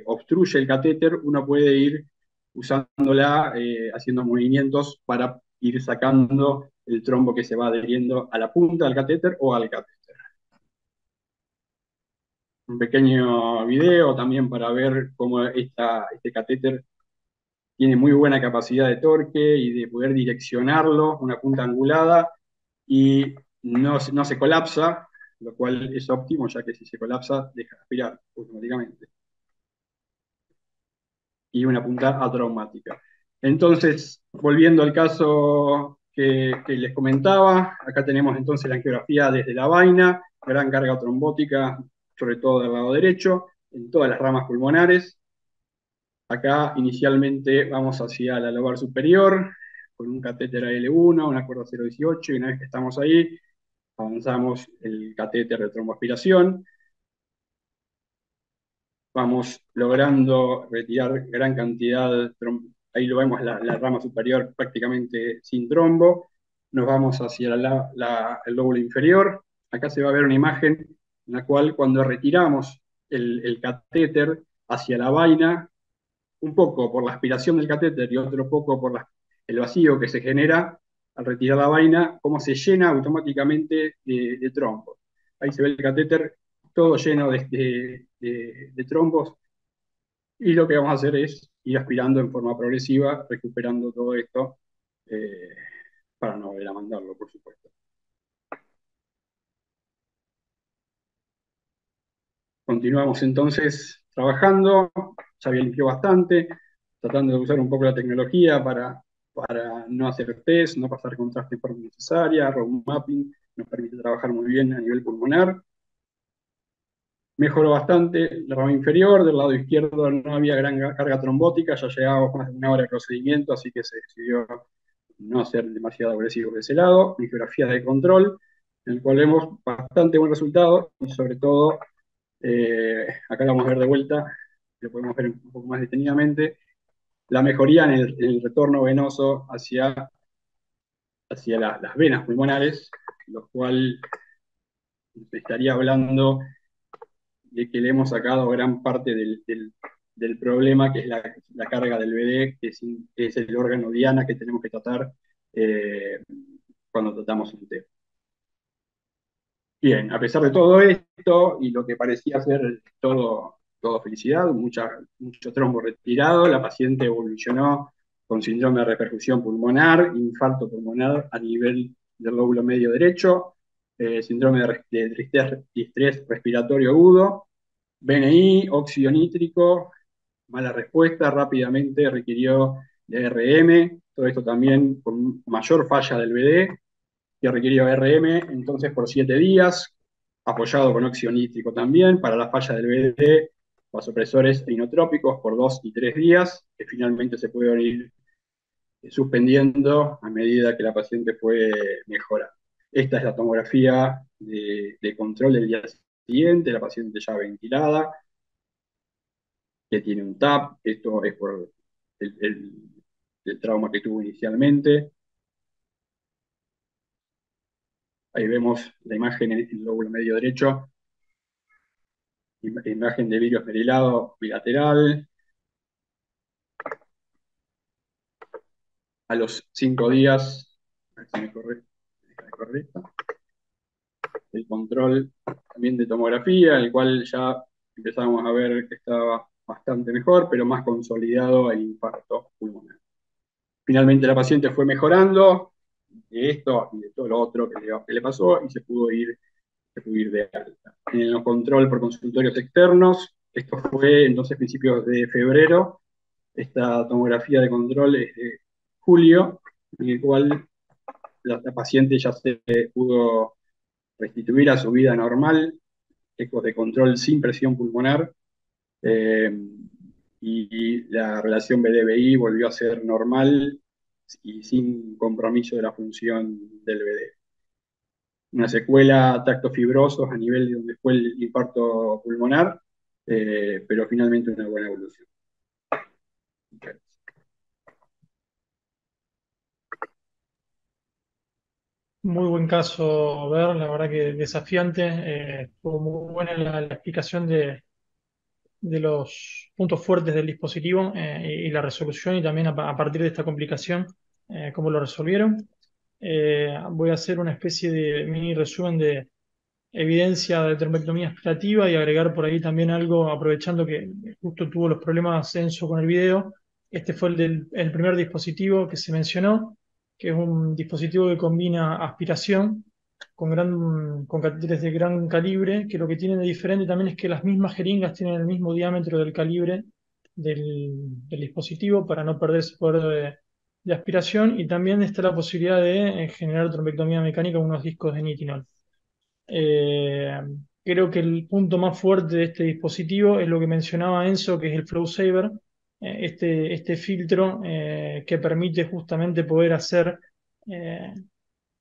obstruye el catéter, uno puede ir usándola, haciendo movimientos para ir sacando el trombo que se va adheriendo a la punta del catéter o al catéter. Un pequeño video también para ver cómo este catéter tiene muy buena capacidad de torque y de poder direccionarlo, una punta angulada, y no se colapsa, lo cual es óptimo, ya que si se colapsa, deja de aspirar automáticamente. Y una punta atraumática. Entonces, volviendo al caso que les comentaba, acá tenemos entonces la angiografía desde la vaina, gran carga trombótica, sobre todo del lado derecho, en todas las ramas pulmonares. Acá inicialmente vamos hacia la lobar superior, con un catéter AL1, una cuerda 018, y una vez que estamos ahí, avanzamos el catéter de tromboaspiración. Vamos logrando retirar gran cantidad, ahí lo vemos la rama superior prácticamente sin trombo. Nos vamos hacia el lóbulo inferior. Acá se va a ver una imagen en la cual cuando retiramos el catéter hacia la vaina, un poco por la aspiración del catéter y otro poco por el vacío que se genera al retirar la vaina, cómo se llena automáticamente de trombos. Ahí se ve el catéter todo lleno de trombos, y lo que vamos a hacer es ir aspirando en forma progresiva, recuperando todo esto, eh, para no volver a mandarlo, por supuesto. Continuamos entonces trabajando, ya había limpiado bastante, tratando de usar un poco la tecnología para no hacer test, no pasar contraste en forma necesaria. Road mapping nos permite trabajar muy bien a nivel pulmonar. Mejoró bastante la rama inferior, del lado izquierdo no había gran carga trombótica, ya llegábamos más de una hora de procedimiento, así que se decidió no ser demasiado agresivos de ese lado. Angiografía de control, en el cual vemos bastante buen resultado, y sobre todo, acá lo vamos a ver de vuelta, lo podemos ver un poco más detenidamente, la mejoría en el retorno venoso hacia las venas pulmonares, lo cual estaría hablando de que le hemos sacado gran parte del problema, que es la carga del BD, que es el órgano diana que tenemos que tratar eh, cuando tratamos un tema. Bien, a pesar de todo esto y lo que parecía ser todo felicidad, mucho trombo retirado, la paciente evolucionó con síndrome de reperfusión pulmonar, infarto pulmonar a nivel del lóbulo medio derecho, síndrome de distrés respiratorio agudo, BNI, óxido nítrico, mala respuesta, rápidamente requirió de RM, todo esto también con mayor falla del BD, que requirió RM entonces por 7 días, apoyado con óxido nítrico también, para la falla del BD, vasopresores e inotrópicos por 2 y 3 días, que finalmente se pudieron ir suspendiendo a medida que la paciente fue mejorando. Esta es la tomografía de control del día siguiente, la paciente ya ventilada, que tiene un TAP, esto es por el trauma que tuvo inicialmente. Ahí vemos la imagen en el lóbulo medio derecho, imagen de vidrio esmerilado bilateral. A los 5 días, a ver si me corre esto, el control también de tomografía, el cual ya empezamos a ver que estaba bastante mejor, pero más consolidado el infarto pulmonar. Finalmente la paciente fue mejorando de esto y de todo lo otro que le pasó y se pudo ir de alta. En el control por consultorios externos, esto fue entonces principios de febrero, esta tomografía de control es de julio, en el cual la paciente ya se pudo restituir a su vida normal, ecos de control sin presión pulmonar, eh, y la relación BD-BI volvió a ser normal y sin compromiso de la función del BD. Una secuela tactofibrosos a nivel de donde fue el infarto pulmonar, pero finalmente una buena evolución. Muy buen caso, ver, la verdad que desafiante. Estuvo muy buena la explicación de los puntos fuertes del dispositivo y la resolución y también a partir de esta complicación, cómo lo resolvieron. Voy a hacer una especie de mini resumen de evidencia de trombectomía aspirativa y agregar por ahí también algo, aprovechando que justo tuvo los problemas Enzo con el video. Este fue el primer dispositivo que se mencionó, que es un dispositivo que combina aspiración con catéteres de gran calibre, que lo que tiene de diferente también es que las mismas jeringas tienen el mismo diámetro del calibre del dispositivo para no perder ese poder de aspiración, y también está la posibilidad de generar trombectomía mecánica con unos discos de nitinol. Eh, Creo que el punto más fuerte de este dispositivo es lo que mencionaba Enzo, que es el Flow Saver, este filtro que permite justamente poder hacer eh,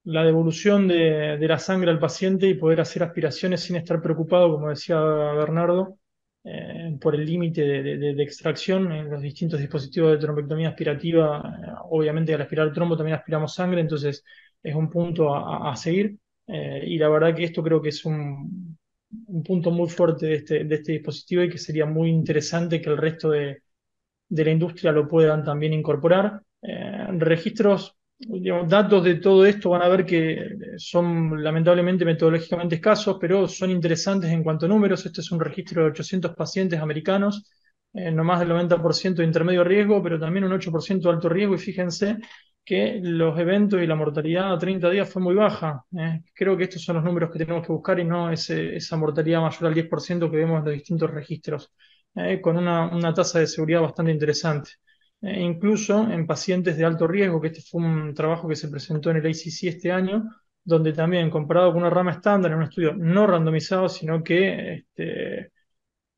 la devolución de la sangre al paciente y poder hacer aspiraciones sin estar preocupado, como decía Bernardo, por el límite de extracción en los distintos dispositivos de trombectomía aspirativa. Obviamente al aspirar trombo también aspiramos sangre, entonces es un punto a seguir. Y la verdad que esto creo que es un punto muy fuerte de este dispositivo y que sería muy interesante que el resto de la industria lo puedan también incorporar. Registros, digamos, datos de todo esto van a ver que son lamentablemente metodológicamente escasos, pero son interesantes en cuanto a números. Este es un registro de 800 pacientes americanos, no más del 90% de intermedio riesgo, pero también un 8% de alto riesgo, y fíjense que los eventos y la mortalidad a 30 días fue muy baja. Creo que estos son los números que tenemos que buscar y no esa mortalidad mayor al 10% que vemos en los distintos registros, con una tasa de seguridad bastante interesante. Incluso en pacientes de alto riesgo, que este fue un trabajo que se presentó en el ACC este año, donde también comparado con una rama estándar, en un estudio no randomizado, sino que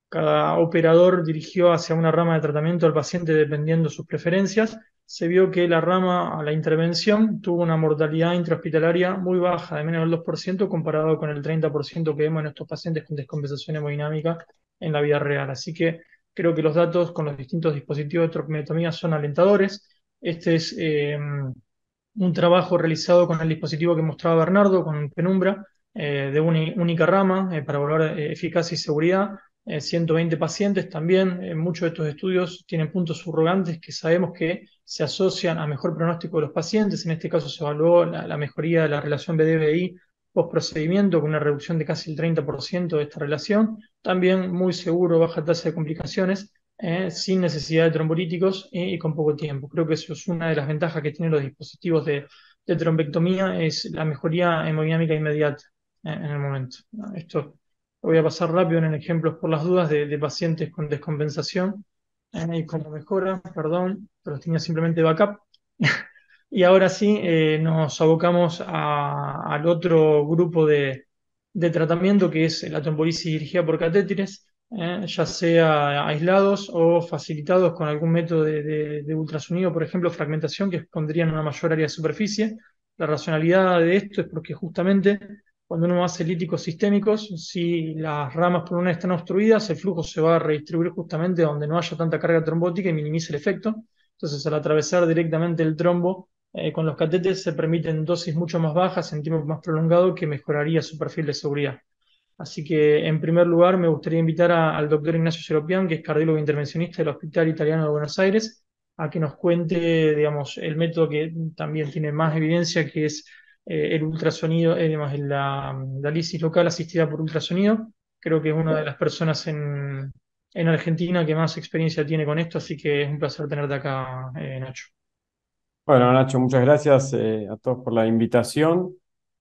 cada operador dirigió hacia una rama de tratamiento al paciente dependiendo de sus preferencias, se vio que la rama a la intervención tuvo una mortalidad intrahospitalaria muy baja, de menos del 2%, comparado con el 30% que vemos en estos pacientes con descompensación hemodinámica en la vida real. Así que creo que los datos con los distintos dispositivos de trombectomía son alentadores. Este es un trabajo realizado con el dispositivo que mostraba Bernardo, con Penumbra, de una única rama, para evaluar eficacia y seguridad. 120 pacientes también. Muchos de estos estudios tienen puntos subrogantes que sabemos que se asocian a mejor pronóstico de los pacientes. En este caso se evaluó la mejoría de la relación BD-BI post procedimiento, con una reducción de casi el 30% de esta relación. También muy seguro, baja tasa de complicaciones, sin necesidad de trombolíticos y con poco tiempo. Creo que eso es una de las ventajas que tienen los dispositivos de trombectomía, es la mejoría hemodinámica inmediata en el momento. Esto lo voy a pasar rápido en ejemplos por las dudas de pacientes con descompensación y como mejora, perdón, pero los tenía simplemente backup. Y ahora sí, nos abocamos al otro grupo de tratamiento, que es la trombolisis dirigida por catéteres, ya sea aislados o facilitados con algún método de ultrasonido, por ejemplo, fragmentación, que pondrían una mayor área de superficie. La racionalidad de esto es porque justamente cuando uno hace líticos sistémicos, si las ramas pulmonares están obstruidas, el flujo se va a redistribuir justamente donde no haya tanta carga trombótica y minimiza el efecto. Entonces, al atravesar directamente el trombo, Con los catéteres se permiten dosis mucho más bajas en tiempo más prolongado que mejoraría su perfil de seguridad. Así que, en primer lugar, me gustaría invitar al doctor Ignacio Seropián, que es cardiólogo intervencionista del Hospital Italiano de Buenos Aires, a que nos cuente, digamos, el método que también tiene más evidencia, que es el ultrasonido, además la diálisis local asistida por ultrasonido. Creo que es una de las personas en Argentina que más experiencia tiene con esto, así que es un placer tenerte acá, Nacho. Bueno, Nacho, muchas gracias a todos por la invitación.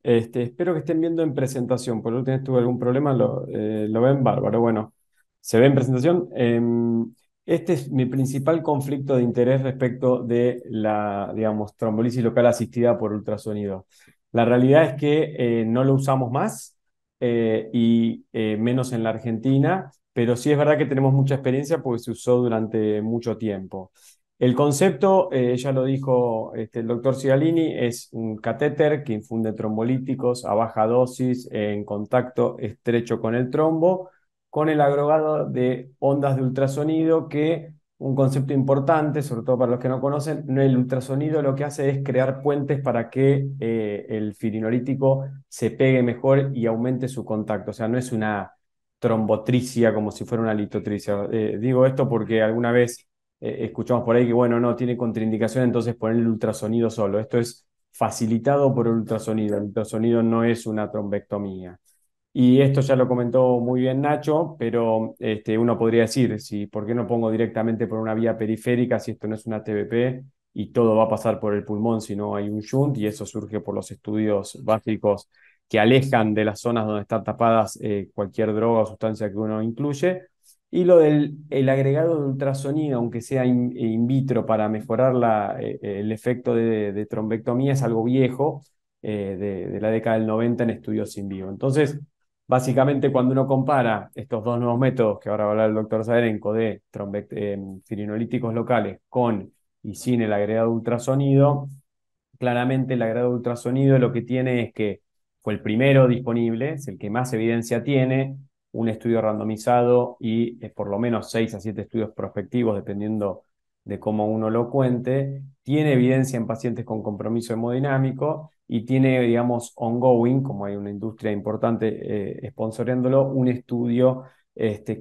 Espero que estén viendo en presentación. Por la última vez tuve algún problema, lo ven bárbaro. Bueno, se ve en presentación. Este es mi principal conflicto de interés respecto de la, digamos, trombolisis local asistida por ultrasonido. La realidad es que no lo usamos más y menos en la Argentina, pero sí es verdad que tenemos mucha experiencia porque se usó durante mucho tiempo. El concepto, ya lo dijo el doctor Cialini, es un catéter que infunde trombolíticos a baja dosis en contacto estrecho con el trombo, con el agregado de ondas de ultrasonido, que un concepto importante, sobre todo para los que no conocen, el ultrasonido lo que hace es crear puentes para que el firinolítico se pegue mejor y aumente su contacto. O sea, no es una trombotricia como si fuera una litotricia. Digo esto porque alguna vez escuchamos por ahí que, bueno, no tiene contraindicación, entonces poner el ultrasonido solo. Esto es facilitado por el ultrasonido. El ultrasonido no es una trombectomía. Y esto ya lo comentó muy bien Nacho, pero uno podría decir, si, ¿por qué no pongo directamente por una vía periférica si esto no es una TBP y todo va a pasar por el pulmón si no hay un shunt? Y eso surge por los estudios básicos que alejan de las zonas donde están tapadas cualquier droga o sustancia que uno incluye. Y lo del el agregado de ultrasonido, aunque sea in vitro para mejorar el efecto de trombectomía, es algo viejo, de la década del 90 en estudios in vivo. Entonces, básicamente, cuando uno compara estos dos nuevos métodos, que ahora va a hablar el doctor Saerenco, de firinolíticos locales con y sin el agregado de ultrasonido, claramente el agregado de ultrasonido lo que tiene es que fue el primero disponible, es el que más evidencia tiene, un estudio randomizado y por lo menos 6 a 7 estudios prospectivos, dependiendo de cómo uno lo cuente, tiene evidencia en pacientes con compromiso hemodinámico y tiene, digamos, ongoing, como hay una industria importante sponsoreándolo, un estudio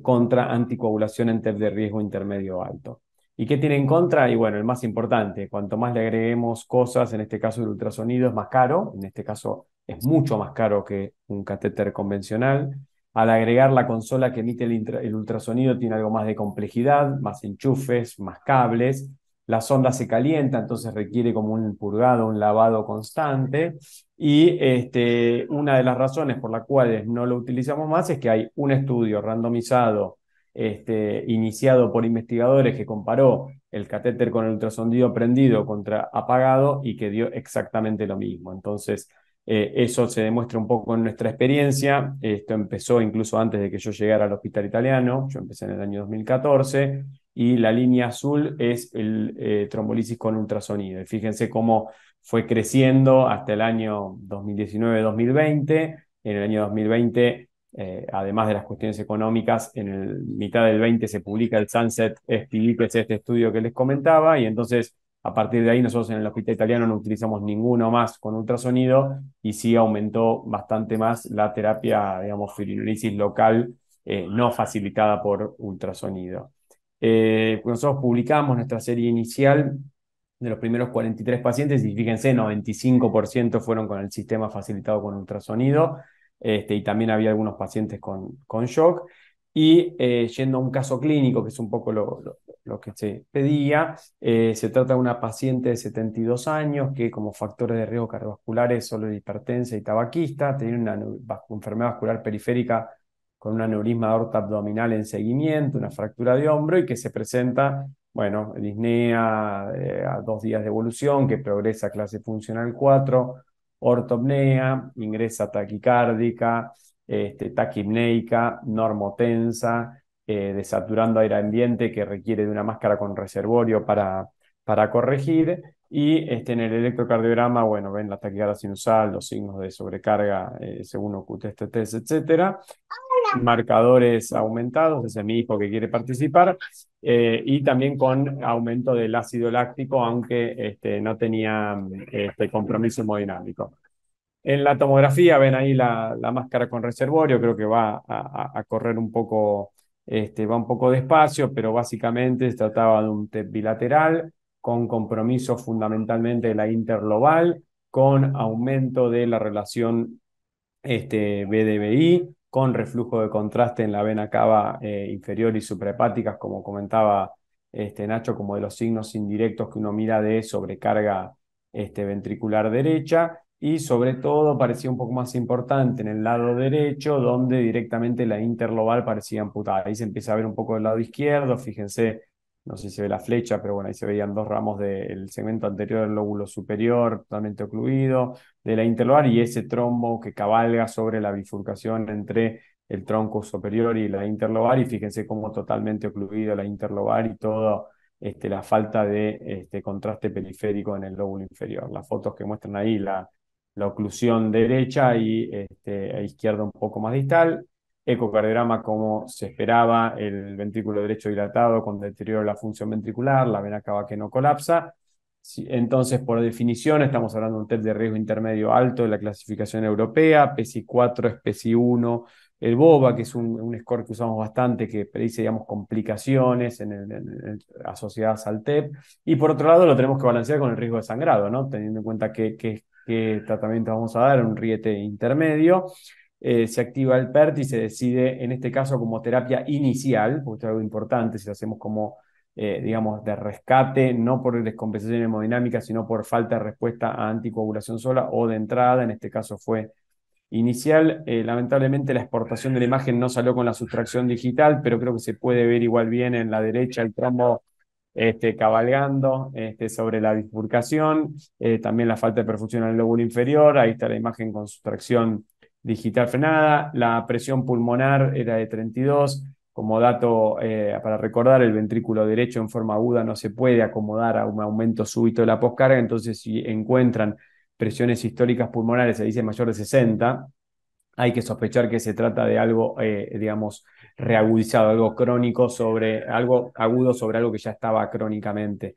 contra anticoagulación en TEP de riesgo intermedio alto. ¿Y qué tiene en contra? Y bueno, el más importante, cuanto más le agreguemos cosas, en este caso el ultrasonido es más caro, en este caso es mucho más caro que un catéter convencional. Al agregar la consola que emite el ultrasonido tiene algo más de complejidad, más enchufes, más cables. La sonda se calienta, entonces requiere como un purgado, un lavado constante. Y una de las razones por las cuales no lo utilizamos más es que hay un estudio randomizado iniciado por investigadores que comparó el catéter con el ultrasonido prendido contra apagado y que dio exactamente lo mismo. Entonces, eso se demuestra un poco en nuestra experiencia. Esto empezó incluso antes de que yo llegara al Hospital Italiano. Yo empecé en el año 2014 y la línea azul es el trombolisis con ultrasonido. Y fíjense cómo fue creciendo hasta el año 2019-2020. En el año 2020 además de las cuestiones económicas, en el mitad del 20 se publica el Sunset SPD, que es este estudio que les comentaba, y entonces a partir de ahí nosotros en el Hospital Italiano no utilizamos ninguno más con ultrasonido y sí aumentó bastante más la terapia, digamos, firinolisis local no facilitada por ultrasonido. Nosotros publicamos nuestra serie inicial de los primeros 43 pacientes y fíjense, 95% fueron con el sistema facilitado con ultrasonido. Y también había algunos pacientes con shock. Y yendo a un caso clínico, que es un poco lo que se pedía, se trata de una paciente de 72 años que como factores de riesgo cardiovasculares solo era hipertensa y tabaquista, tenía una enfermedad vascular periférica con un aneurisma de aorta abdominal en seguimiento, una fractura de hombro y que se presenta, bueno, disnea a 2 días de evolución, que progresa a clase funcional 4, ortopnea, ingresa taquicárdica, taquipneica, normotensa, desaturando aire ambiente que requiere de una máscara con reservorio para para corregir. Y en el electrocardiograma, bueno, ven la taquicardia sinusal, los signos de sobrecarga según OQTT, etcétera, marcadores aumentados, ese es mi hijo que quiere participar, y también con aumento del ácido láctico, aunque no tenía compromiso hemodinámico. En la tomografía ven ahí la máscara con reservorio, creo que va a correr un poco, va un poco despacio, pero básicamente se trataba de un TEP bilateral con compromiso fundamentalmente de la interlobal, con aumento de la relación BDBI, con reflujo de contraste en la vena cava inferior y suprahepáticas, como comentaba Nacho, como de los signos indirectos que uno mira de sobrecarga ventricular derecha, y sobre todo parecía un poco más importante en el lado derecho, donde directamente la interlobal parecía amputada. Ahí se empieza a ver un poco del lado izquierdo, fíjense, no sé si se ve la flecha, pero bueno, ahí se veían dos ramos del segmento anterior del lóbulo superior totalmente ocluido, de la interlobar, y ese trombo que cabalga sobre la bifurcación entre el tronco superior y la interlobar, y fíjense cómo totalmente ocluido la interlobar y todo la falta de contraste periférico en el lóbulo inferior. Las fotos que muestran ahí la oclusión derecha y a izquierda un poco más distal. Ecocardiograma como se esperaba, el ventrículo derecho dilatado con deterioro de la función ventricular, la vena cava que no colapsa. Sí, entonces, por definición, estamos hablando de un test de riesgo intermedio alto de la clasificación europea, PESI 4 es PESI 1, el BOBA, que es un score que usamos bastante, que predice, digamos, complicaciones asociadas al TEP, y por otro lado lo tenemos que balancear con el riesgo de sangrado, ¿no? Teniendo en cuenta qué tratamiento vamos a dar, un riete intermedio. Se activa el PERT y se decide, en este caso, como terapia inicial, porque esto es algo importante, si lo hacemos como digamos, de rescate, no por descompensación hemodinámica, sino por falta de respuesta a anticoagulación sola o de entrada, en este caso fue inicial. Lamentablemente la exportación de la imagen no salió con la sustracción digital, pero creo que se puede ver igual bien en la derecha el trombo cabalgando sobre la bifurcación, también la falta de perfusión en el lóbulo inferior, ahí está la imagen con sustracción digital frenada, la presión pulmonar era de 32, como dato para recordar, el ventrículo derecho en forma aguda no se puede acomodar a un aumento súbito de la poscarga, entonces si encuentran presiones históricas pulmonares, se dice mayor de 60, hay que sospechar que se trata de algo, digamos, reagudizado, algo crónico sobre algo agudo sobre algo que ya estaba crónicamente.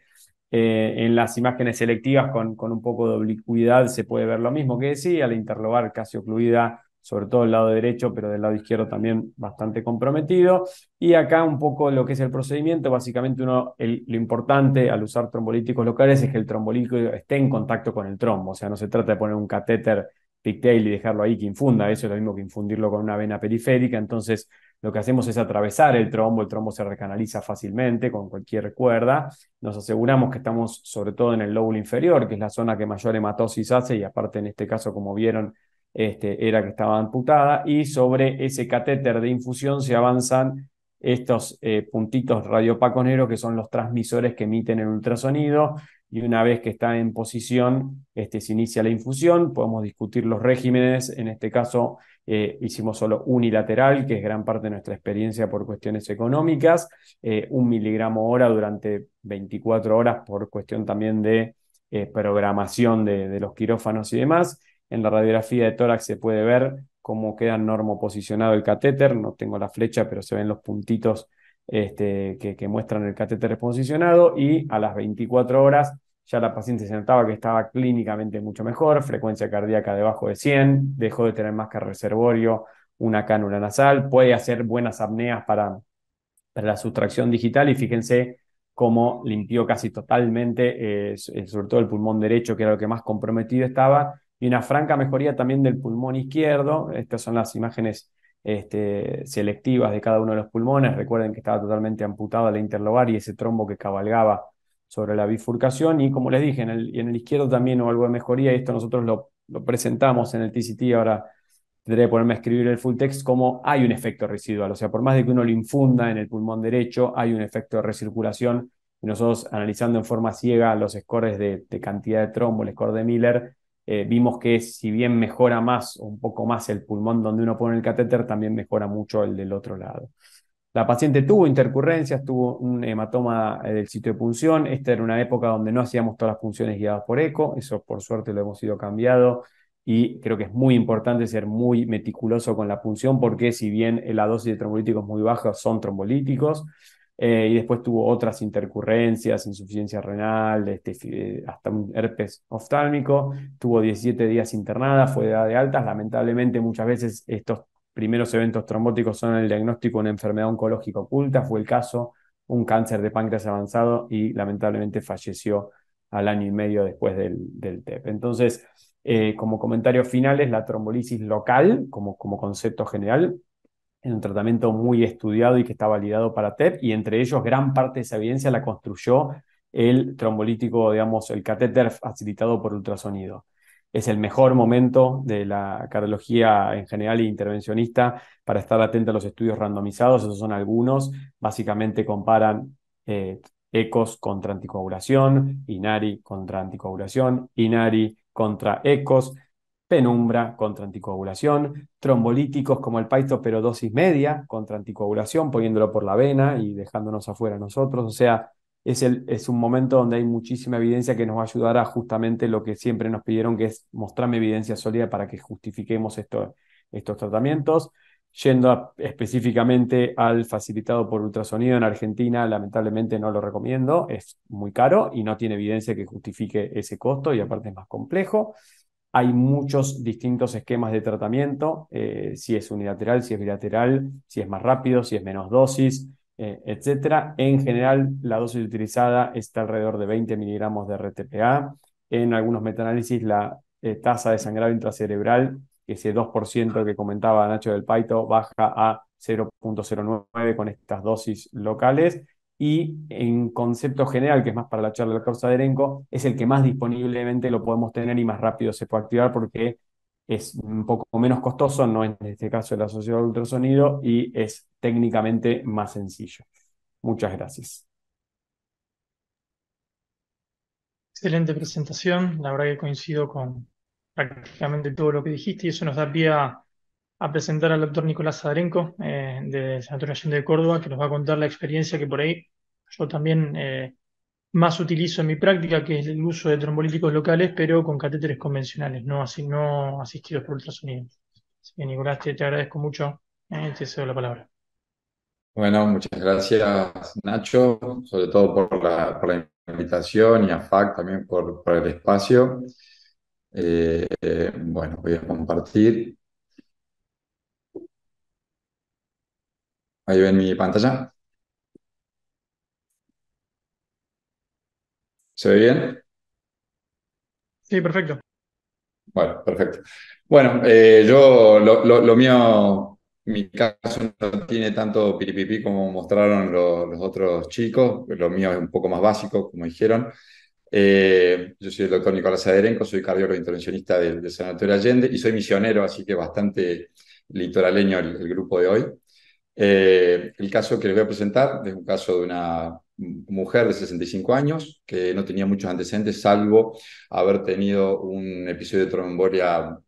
En las imágenes selectivas con un poco de oblicuidad se puede ver lo mismo que decía, la interlobar casi ocluida, sobre todo el lado derecho, pero del lado izquierdo también bastante comprometido. Y acá un poco lo que es el procedimiento, básicamente lo importante al usar trombolíticos locales es que el trombolítico esté en contacto con el trombo, o sea, no se trata de poner un catéter pigtail y dejarlo ahí que infunda, eso es lo mismo que infundirlo con una vena periférica, entonces lo que hacemos es atravesar el trombo se recanaliza fácilmente con cualquier cuerda, nos aseguramos que estamos sobre todo en el lóbulo inferior, que es la zona que mayor hematosis hace, y aparte en este caso, como vieron, era que estaba amputada, y sobre ese catéter de infusión se avanzan estos puntitos radiopacos negros que son los transmisores que emiten el ultrasonido, y una vez que está en posición, se inicia la infusión. Podemos discutir los regímenes, en este caso hicimos solo unilateral, que es gran parte de nuestra experiencia por cuestiones económicas, 1 miligramo hora durante 24 horas por cuestión también de programación de los quirófanos y demás. En la radiografía de tórax se puede ver cómo queda normoposicionado el catéter, no tengo la flecha, pero se ven los puntitos que muestran el catéter posicionado, y a las 24 horas ya la paciente se notaba que estaba clínicamente mucho mejor, frecuencia cardíaca debajo de 100, dejó de tener máscara reservorio, una cánula nasal, puede hacer buenas apneas para la sustracción digital, y fíjense cómo limpió casi totalmente, sobre todo el pulmón derecho, que era lo que más comprometido estaba, y una franca mejoría también del pulmón izquierdo. Estas son las imágenes selectivas de cada uno de los pulmones. Recuerden que estaba totalmente amputada la interlobar y ese trombo que cabalgaba sobre la bifurcación, y como les dije, en el izquierdo también hubo algo de mejoría, y esto nosotros lo presentamos en el TCT, ahora tendré que ponerme a escribir el full text, como hay un efecto residual, o sea, por más de que uno lo infunda en el pulmón derecho, hay un efecto de recirculación, y nosotros analizando en forma ciega los scores de cantidad de trombo, el score de Miller, vimos que si bien mejora más o un poco más el pulmón donde uno pone el catéter, también mejora mucho el del otro lado. La paciente tuvo intercurrencias, tuvo un hematoma del sitio de punción. Esta era una época donde no hacíamos todas las punciones guiadas por eco. Eso por suerte lo hemos ido cambiado y creo que es muy importante ser muy meticuloso con la punción porque si bien la dosis de trombolíticos muy baja son trombolíticos, y después tuvo otras intercurrencias, insuficiencia renal, hasta un herpes oftálmico, tuvo 17 días internada, fue de edad de altas. Lamentablemente muchas veces estos primeros eventos trombóticos son el diagnóstico de una enfermedad oncológica oculta, fue el caso, un cáncer de páncreas avanzado y lamentablemente falleció al año y medio después del TEP. Entonces, como comentarios finales, la trombolisis local, como concepto general, es un tratamiento muy estudiado y que está validado para TEP, y entre ellos gran parte de esa evidencia la construyó el trombolítico, digamos, el catéter facilitado por ultrasonido. Es el mejor momento de la cardiología en general e intervencionista para estar atento a los estudios randomizados. Esos son algunos. Básicamente comparan ecos contra anticoagulación, INARI contra anticoagulación, INARI contra ecos, penumbra contra anticoagulación, trombolíticos como el Paito, pero dosis media contra anticoagulación, poniéndolo por la vena y dejándonos afuera nosotros. O sea, es un momento donde hay muchísima evidencia que nos va a ayudar a justamente lo que siempre nos pidieron, que es mostrarme evidencia sólida para que justifiquemos estos tratamientos. Yendo específicamente al facilitado por ultrasonido en Argentina, lamentablemente no lo recomiendo, es muy caro y no tiene evidencia que justifique ese costo y aparte es más complejo. Hay muchos distintos esquemas de tratamiento, si es unilateral, si es bilateral, si es más rápido, si es menos dosis, etcétera. En general, la dosis utilizada está alrededor de 20 miligramos de RTPA. En algunos metaanálisis, la tasa de sangrado intracerebral, ese 2% que comentaba Nacho del Paito, baja a 0,09 con estas dosis locales. Y en concepto general, que es más para la charla de la causa de elenco, es el que más disponiblemente lo podemos tener y más rápido se puede activar porque es un poco menos costoso, no en este caso el asociado al ultrasonido, y es técnicamente más sencillo. Muchas gracias. Excelente presentación, la verdad que coincido con prácticamente todo lo que dijiste y eso nos da pie a presentar al doctor Nicolás Sadarenko de Sanatorio Allende de Córdoba, que nos va a contar la experiencia que por ahí yo también más utilizo en mi práctica, que es el uso de trombolíticos locales, pero con catéteres convencionales, no asistidos por ultrasonido. Así que Nicolás, te agradezco mucho, te cedo la palabra. Bueno, muchas gracias Nacho, sobre todo por la invitación y a FAC también por el espacio. Bueno, voy a compartir. Ahí ven mi pantalla. ¿Se ve bien? Sí, perfecto. Bueno, perfecto. Bueno, yo lo mío, mi caso no tiene tanto piripipí como mostraron los otros chicos. Lo mío es un poco más básico, como dijeron. Yo soy el doctor Nicolás Aderenco, soy cardiólogo intervencionista del Sanatorio Allende y soy misionero, así que bastante litoraleño el grupo de hoy. El caso que les voy a presentar es un caso de una mujer de 65 años que no tenía muchos antecedentes, salvo haber tenido un episodio de tromboembolia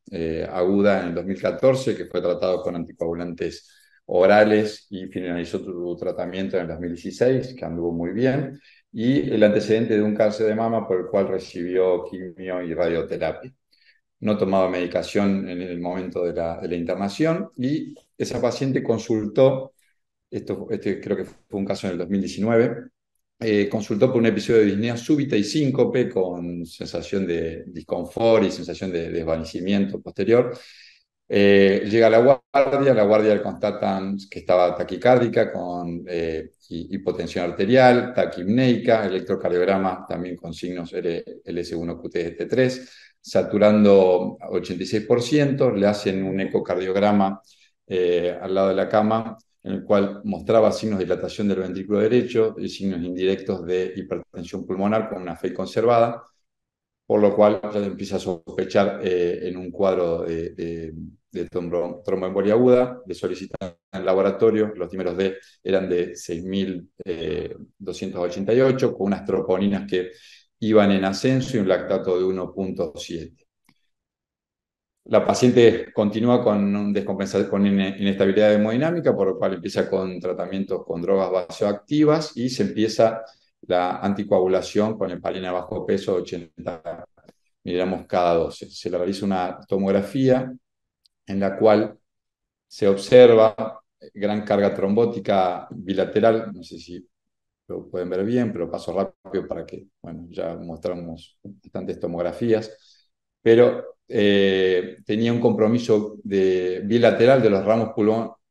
aguda en el 2014, que fue tratado con anticoagulantes orales y finalizó su tratamiento en el 2016, que anduvo muy bien, y el antecedente de un cáncer de mama por el cual recibió quimio y radioterapia. No tomaba medicación en el momento de la internación y esa paciente consultó, este creo que fue un caso en el 2019, consultó por un episodio de disnea súbita y síncope con sensación de disconfort y sensación de desvanecimiento posterior. Llega a la guardia le constatan que estaba taquicárdica con hipotensión arterial, taquipneica, electrocardiograma también con signos LS1QT-T3, saturando 86%, le hacen un ecocardiograma al lado de la cama en el cual mostraba signos de dilatación del ventrículo derecho y signos indirectos de hipertensión pulmonar con una FEI conservada, por lo cual ya empieza a sospechar en un cuadro de tromboembolia aguda, le solicitan en laboratorio, los dímeros D eran de 6.288, con unas troponinas que iban en ascenso y un lactato de 1,7. La paciente continúa con inestabilidad hemodinámica, por lo cual empieza con tratamientos con drogas vasoactivas y se empieza la anticoagulación con heparina bajo peso, 80 miligramos cada dosis. Se le realiza una tomografía en la cual se observa gran carga trombótica bilateral, no sé si lo pueden ver bien, pero paso rápido para que, bueno, ya mostramos bastantes tomografías, pero tenía un compromiso bilateral de los ramos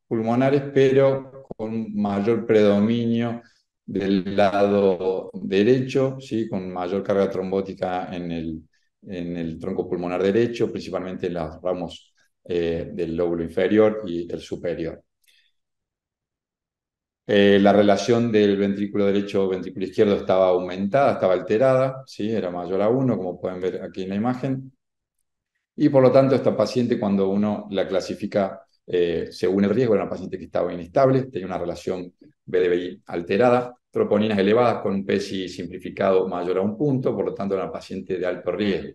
pulmonares, pero con mayor predominio del lado derecho, ¿sí? Con mayor carga trombótica en el tronco pulmonar derecho, principalmente en los ramos del lóbulo inferior y el superior. La relación del ventrículo derecho ventrículo izquierdo estaba aumentada, estaba alterada, ¿sí? Era mayor a 1, como pueden ver aquí en la imagen. Y por lo tanto, esta paciente, cuando uno la clasifica según el riesgo, era una paciente que estaba inestable, tenía una relación BDBI alterada, troponinas elevadas con un PSI simplificado mayor a 1 punto, por lo tanto, era una paciente de alto riesgo.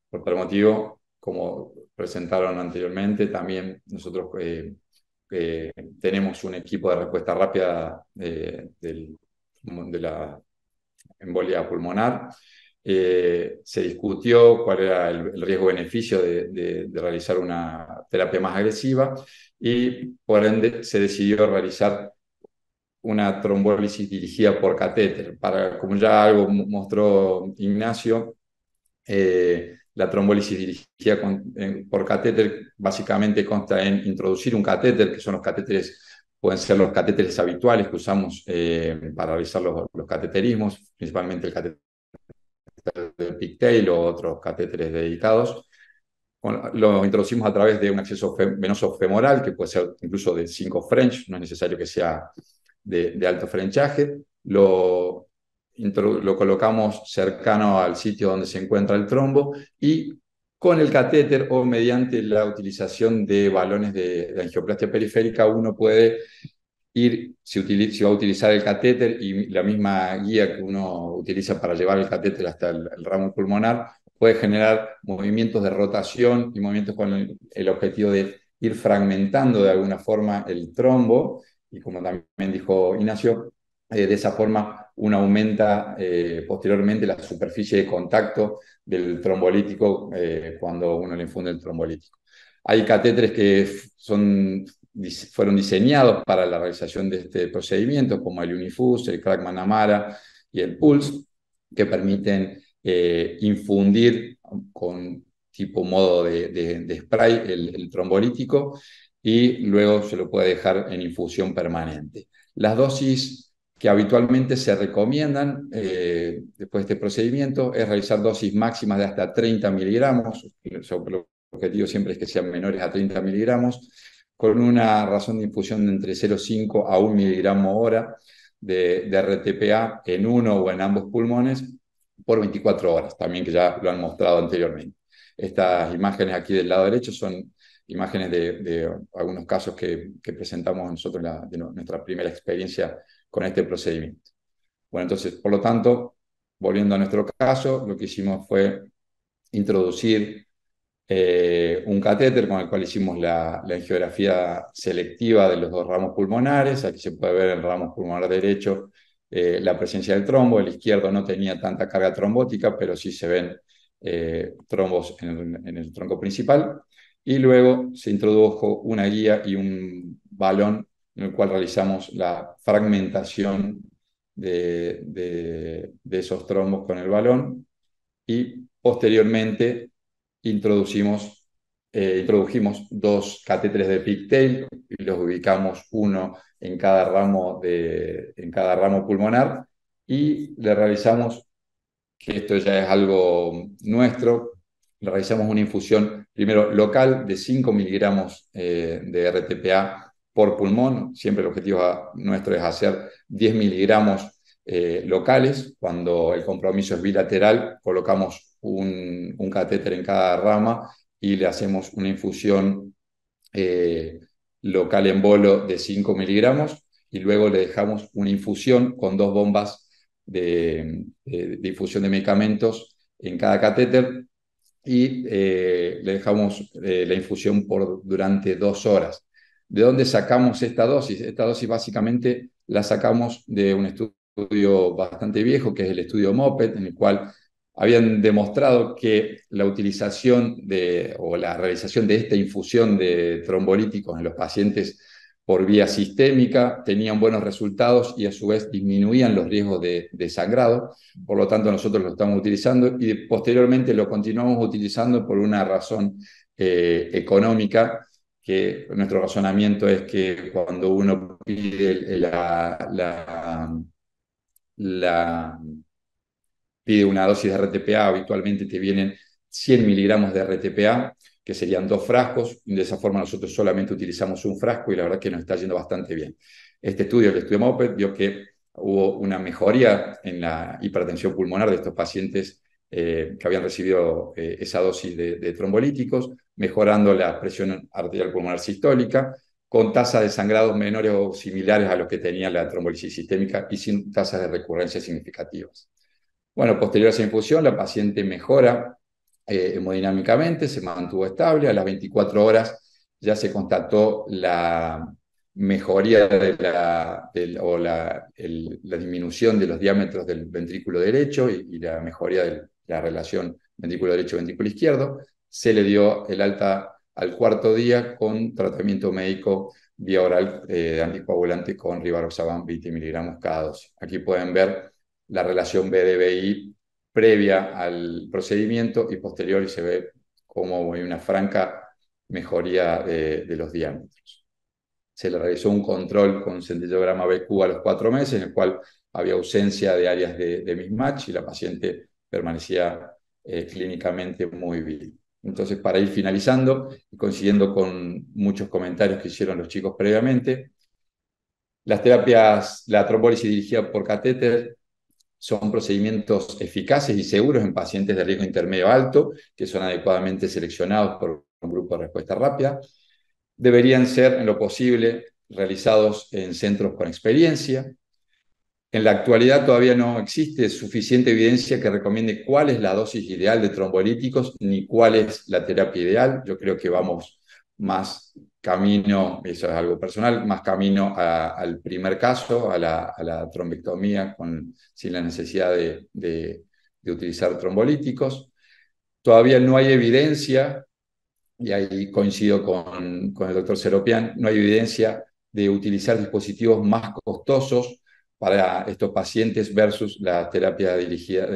Por tal motivo, como presentaron anteriormente, también nosotros tenemos un equipo de respuesta rápida de la embolia pulmonar. Se discutió cuál era el riesgo-beneficio de realizar una terapia más agresiva y por ende se decidió realizar una trombólisis dirigida por catéter. Como ya algo mostró Ignacio, la trombólisis dirigida por catéter básicamente consta en introducir un catéter, que son los catéteres, pueden ser los catéteres habituales que usamos para realizar los cateterismos, principalmente el catéter de pigtail o otros catéteres dedicados. Lo introducimos a través de un acceso venoso femoral, que puede ser incluso de 5 French, no es necesario que sea de alto frenchaje. Lo colocamos cercano al sitio donde se encuentra el trombo y con el catéter o mediante la utilización de balones de angioplastia periférica uno puede ir, si va a utilizar el catéter y la misma guía que uno utiliza para llevar el catéter hasta el ramo pulmonar, puede generar movimientos de rotación y movimientos con el objetivo de ir fragmentando de alguna forma el trombo, y como también dijo Ignacio, de esa forma uno aumenta posteriormente la superficie de contacto del trombolítico cuando uno le infunde el trombolítico. Hay catéteres que fueron diseñados para la realización de este procedimiento, como el Unifuse, el Crack Manamara y el Pulse, que permiten infundir con tipo modo de spray el trombolítico y luego se lo puede dejar en infusión permanente. Las dosis que habitualmente se recomiendan después de este procedimiento es realizar dosis máximas de hasta 30 miligramos. El objetivo siempre es que sean menores a 30 miligramos, con una razón de infusión de entre 0,5 a 1 miligramo hora de RTPA en uno o en ambos pulmones por 24 horas, también que ya lo han mostrado anteriormente. Estas imágenes aquí del lado derecho son imágenes de algunos casos que presentamos nosotros de nuestra primera experiencia con este procedimiento. Bueno, entonces, por lo tanto, volviendo a nuestro caso, lo que hicimos fue introducir un catéter con el cual hicimos la angiografía selectiva de los dos ramos pulmonares. Aquí se puede ver en el ramo pulmonar derecho la presencia del trombo. El izquierdo no tenía tanta carga trombótica, pero sí se ven trombos en el tronco principal. Y luego se introdujo una guía y un balón en el cual realizamos la fragmentación de esos trombos con el balón y posteriormente introdujimos 2 catéteres de pigtail y los ubicamos uno en cada ramo pulmonar y le realizamos, que esto ya es algo nuestro, le realizamos una infusión primero local de 5 miligramos de RTPA por pulmón. Siempre el objetivo nuestro es hacer 10 miligramos locales. Cuando el compromiso es bilateral, colocamos un catéter en cada rama y le hacemos una infusión local en bolo de 5 miligramos y luego le dejamos una infusión con 2 bombas de infusión de medicamentos en cada catéter y le dejamos la infusión durante 2 horas. ¿De dónde sacamos esta dosis? Esta dosis básicamente la sacamos de un estudio bastante viejo, que es el estudio MOPET, en el cual habían demostrado que la utilización o la realización de esta infusión de trombolíticos en los pacientes por vía sistémica tenían buenos resultados y a su vez disminuían los riesgos de sangrado. Por lo tanto, nosotros lo estamos utilizando y posteriormente lo continuamos utilizando por una razón económica, que nuestro razonamiento es que cuando uno pide pide una dosis de RTPA, habitualmente te vienen 100 miligramos de RTPA, que serían 2 frascos. De esa forma nosotros solamente utilizamos un frasco y la verdad que nos está yendo bastante bien. Este estudio, el estudio MOPET, vio que hubo una mejoría en la hipertensión pulmonar de estos pacientes que habían recibido esa dosis de trombolíticos, mejorando la presión arterial pulmonar sistólica, con tasas de sangrados menores o similares a los que tenía la trombolisis sistémica y sin tasas de recurrencia significativas. Bueno, posterior a esa infusión, la paciente mejora hemodinámicamente, se mantuvo estable. A las 24 horas ya se constató la mejoría o la disminución de los diámetros del ventrículo derecho y la mejoría de la relación ventrículo derecho-ventrículo izquierdo. Se le dio el alta al 4.º día con tratamiento médico vía oral anticoagulante con rivaroxaban 20 miligramos cada dosis. Aquí pueden ver la relación BDBI previa al procedimiento y posterior, y se ve como hay una franca mejoría de los diámetros. Se le realizó un control con centellograma BQ a los 4 meses, en el cual había ausencia de áreas de mismatch y la paciente permanecía clínicamente muy bien. Entonces, para ir finalizando y coincidiendo con muchos comentarios que hicieron los chicos previamente, las terapias, la trombólisis dirigida por catéter, son procedimientos eficaces y seguros en pacientes de riesgo intermedio alto, que son adecuadamente seleccionados por un grupo de respuesta rápida. Deberían ser, en lo posible, realizados en centros con experiencia. En la actualidad todavía no existe suficiente evidencia que recomiende cuál es la dosis ideal de trombolíticos ni cuál es la terapia ideal. Yo creo que vamos más camino, eso es algo personal, más camino al primer caso, a la trombectomía sin la necesidad de utilizar trombolíticos. Todavía no hay evidencia, y ahí coincido con el doctor Seropian, no hay evidencia de utilizar dispositivos más costosos para estos pacientes versus la terapia dirigida,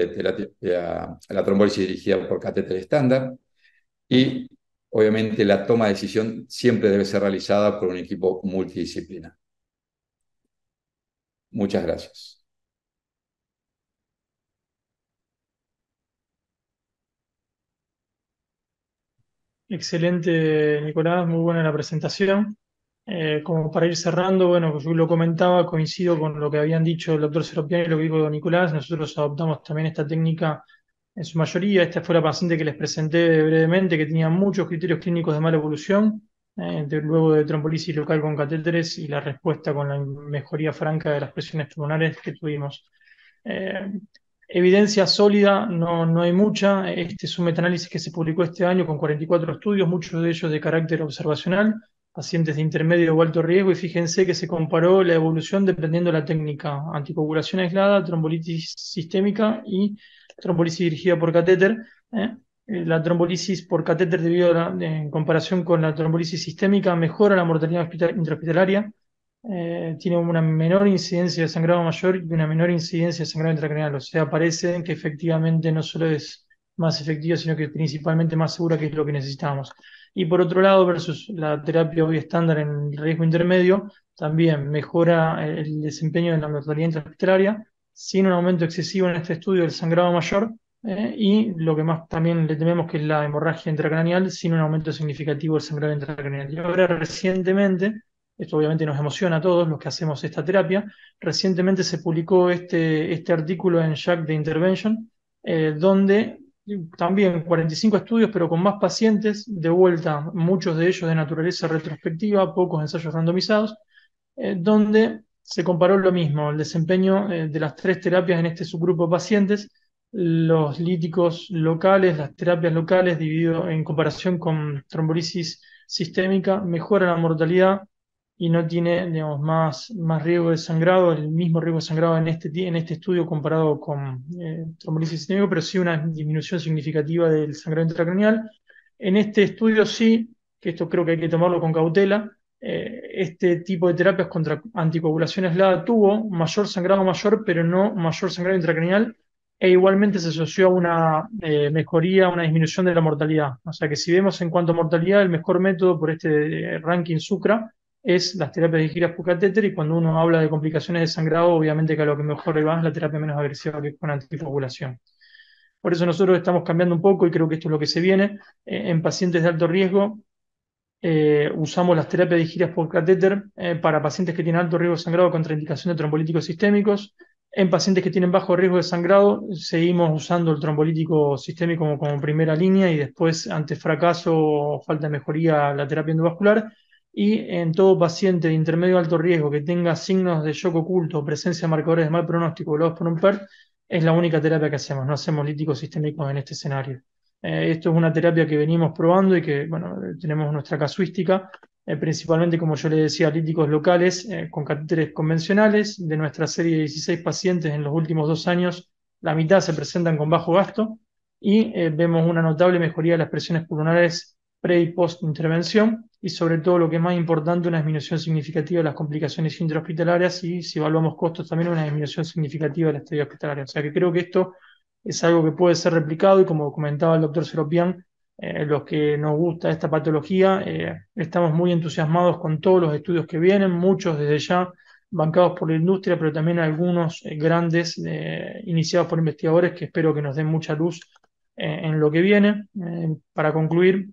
la trombólisis dirigida por catéter estándar. Y obviamente la toma de decisión siempre debe ser realizada por un equipo multidisciplinar. Muchas gracias. Excelente, Nicolás, muy buena la presentación. Como para ir cerrando, bueno, yo lo comentaba, coincido con lo que habían dicho el doctor Seropian y lo que dijo Nicolás. Nosotros adoptamos también esta técnica en su mayoría. Esta fue la paciente que les presenté brevemente, que tenía muchos criterios clínicos de mala evolución, luego de trombolisis local con catéteres y la respuesta con la mejoría franca de las presiones pulmonares que tuvimos. Evidencia sólida no hay mucha. Este es un metaanálisis que se publicó este año con 44 estudios, muchos de ellos de carácter observacional, pacientes de intermedio o alto riesgo, y fíjense que se comparó la evolución dependiendo de la técnica: anticoagulación aislada, trombolitis sistémica y trombolisis dirigida por catéter. La trombolisis por catéter, en comparación con la trombolisis sistémica, mejora la mortalidad intrahospitalaria. Tiene una menor incidencia de sangrado mayor y una menor incidencia de sangrado intracraneal. O sea, parece que efectivamente no solo es más efectiva, sino que es principalmente más segura, que es lo que necesitamos. Y por otro lado, versus la terapia hoy estándar en riesgo intermedio, también mejora el desempeño de la mortalidad intrahospitalaria, sin un aumento excesivo en este estudio del sangrado mayor, y lo que más también le tememos, que es la hemorragia intracraneal, sin un aumento significativo del sangrado intracraneal. Y ahora recientemente, esto obviamente nos emociona a todos los que hacemos esta terapia, recientemente se publicó este artículo en JACC de Intervention, donde también 45 estudios, pero con más pacientes, de vuelta, muchos de ellos de naturaleza retrospectiva, pocos ensayos randomizados, donde se comparó lo mismo, el desempeño de las 3 terapias en este subgrupo de pacientes, los líticos locales, las terapias locales, dividido en comparación con trombolisis sistémica, mejora la mortalidad y no tiene, digamos, más riesgo de sangrado, el mismo riesgo de sangrado en este estudio comparado con trombolisis sistémica, pero sí una disminución significativa del sangrado intracraneal. En este estudio sí, que esto creo que hay que tomarlo con cautela, este tipo de terapias contra anticoagulación aislada tuvo mayor sangrado mayor, pero no mayor sangrado intracraneal, e igualmente se asoció a una mejoría, una disminución de la mortalidad. O sea que si vemos en cuanto a mortalidad, el mejor método por este ranking SUCRA es las terapias dirigidas por catéter, y cuando uno habla de complicaciones de sangrado, obviamente que a lo que mejor le va es la terapia menos agresiva, que es con anticoagulación. Por eso nosotros estamos cambiando un poco, y creo que esto es lo que se viene. En pacientes de alto riesgo, usamos las terapias dirigidas por catéter para pacientes que tienen alto riesgo de sangrado contraindicación de trombolíticos sistémicos. En pacientes que tienen bajo riesgo de sangrado, seguimos usando el trombolítico sistémico como primera línea, y después, ante fracaso o falta de mejoría, la terapia endovascular. Y en todo paciente de intermedio alto riesgo que tenga signos de shock oculto o presencia de marcadores de mal pronóstico valorados por un PER, es la única terapia que hacemos. No hacemos líticos sistémicos en este escenario. Esto es una terapia que venimos probando y que, bueno, tenemos nuestra casuística, principalmente, como yo le decía, líticos locales con catéteres convencionales. De nuestra serie de 16 pacientes en los últimos 2 años, la mitad se presentan con bajo gasto, y vemos una notable mejoría de las presiones pulmonares pre y post intervención, y sobre todo, lo que es más importante, una disminución significativa de las complicaciones intrahospitalarias, y si evaluamos costos, también una disminución significativa de la estadía hospitalaria. O sea que creo que esto es algo que puede ser replicado, y como comentaba el doctor Seropian, los que nos gusta esta patología, estamos muy entusiasmados con todos los estudios que vienen, muchos desde ya bancados por la industria, pero también algunos grandes iniciados por investigadores, que espero que nos den mucha luz en lo que viene. Para concluir,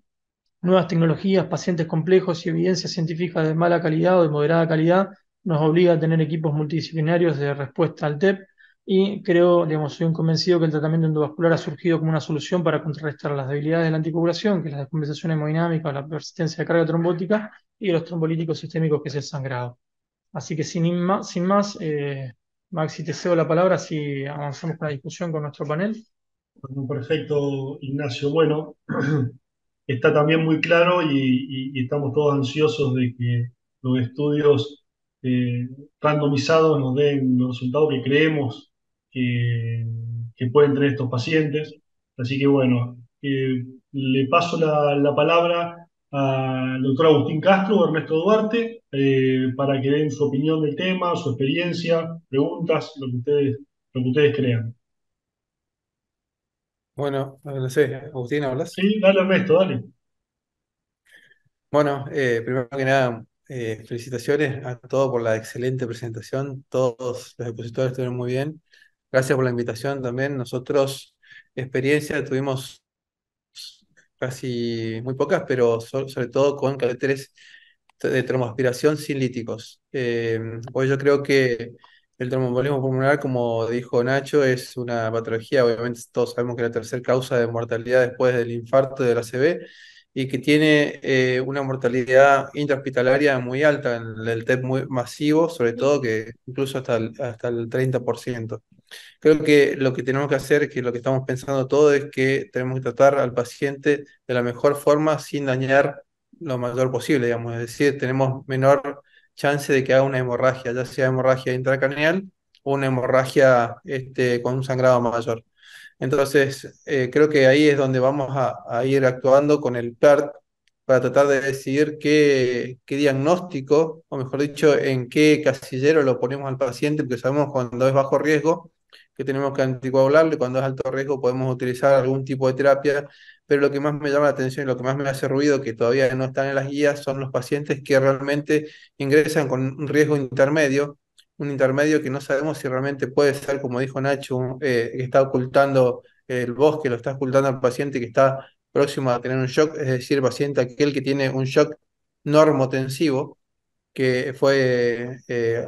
nuevas tecnologías, pacientes complejos y evidencia científica de mala calidad o de moderada calidad nos obliga a tener equipos multidisciplinarios de respuesta al TEP, y creo, digamos, soy un convencido que el tratamiento endovascular ha surgido como una solución para contrarrestar las debilidades de la anticoagulación, que es la descompensación hemodinámica, la persistencia de carga trombótica y los trombolíticos sistémicos, que es el sangrado. Así que sin más, Maxi, te cedo la palabra si avanzamos con la discusión con nuestro panel. Bueno, perfecto, Ignacio. Bueno, está también muy claro, y estamos todos ansiosos de que los estudios eh, randomizados nos den los resultados que creemos que, que pueden tener estos pacientes. Así que bueno, le paso la palabra al doctor Agustín Castro o Ernesto Duarte, para que den su opinión del tema, su experiencia, preguntas, lo que ustedes crean. Bueno, no sé, Agustín, ¿hablas? Sí, dale Ernesto, dale. Bueno, primero que nada, felicitaciones a todos por la excelente presentación. Todos los expositores estuvieron muy bien. Gracias por la invitación también. Nosotros, experiencia, tuvimos casi muy pocas, pero sobre todo con catéteres de tromboaspiración sin líticos. Hoy yo creo que el tromboembolismo pulmonar, como dijo Nacho, es una patología, obviamente todos sabemos que es la tercera causa de mortalidad después del infarto de la ACV, y que tiene una mortalidad intrahospitalaria muy alta en el TEP muy masivo, sobre todo que incluso hasta el 30%. Creo que lo que tenemos que hacer, que lo que estamos pensando todo, es que tenemos que tratar al paciente de la mejor forma sin dañar lo mayor posible, digamos. Es decir, tenemos menor chance de que haga una hemorragia, ya sea hemorragia intracraneal o una hemorragia con un sangrado mayor. Entonces, creo que ahí es donde vamos a ir actuando con el PERT para tratar de decidir qué diagnóstico, o mejor dicho, en qué casillero lo ponemos al paciente, porque sabemos cuando es bajo riesgo que tenemos que anticoagularle, cuando es alto riesgo podemos utilizar algún tipo de terapia, pero lo que más me llama la atención y lo que más me hace ruido, que todavía no están en las guías, son los pacientes que realmente ingresan con un riesgo intermedio, un intermedio que no sabemos si realmente puede ser, como dijo Nacho, que está ocultando el bosque, lo está ocultando al paciente que está próximo a tener un shock, es decir, el paciente aquel que tiene un shock normotensivo, que fue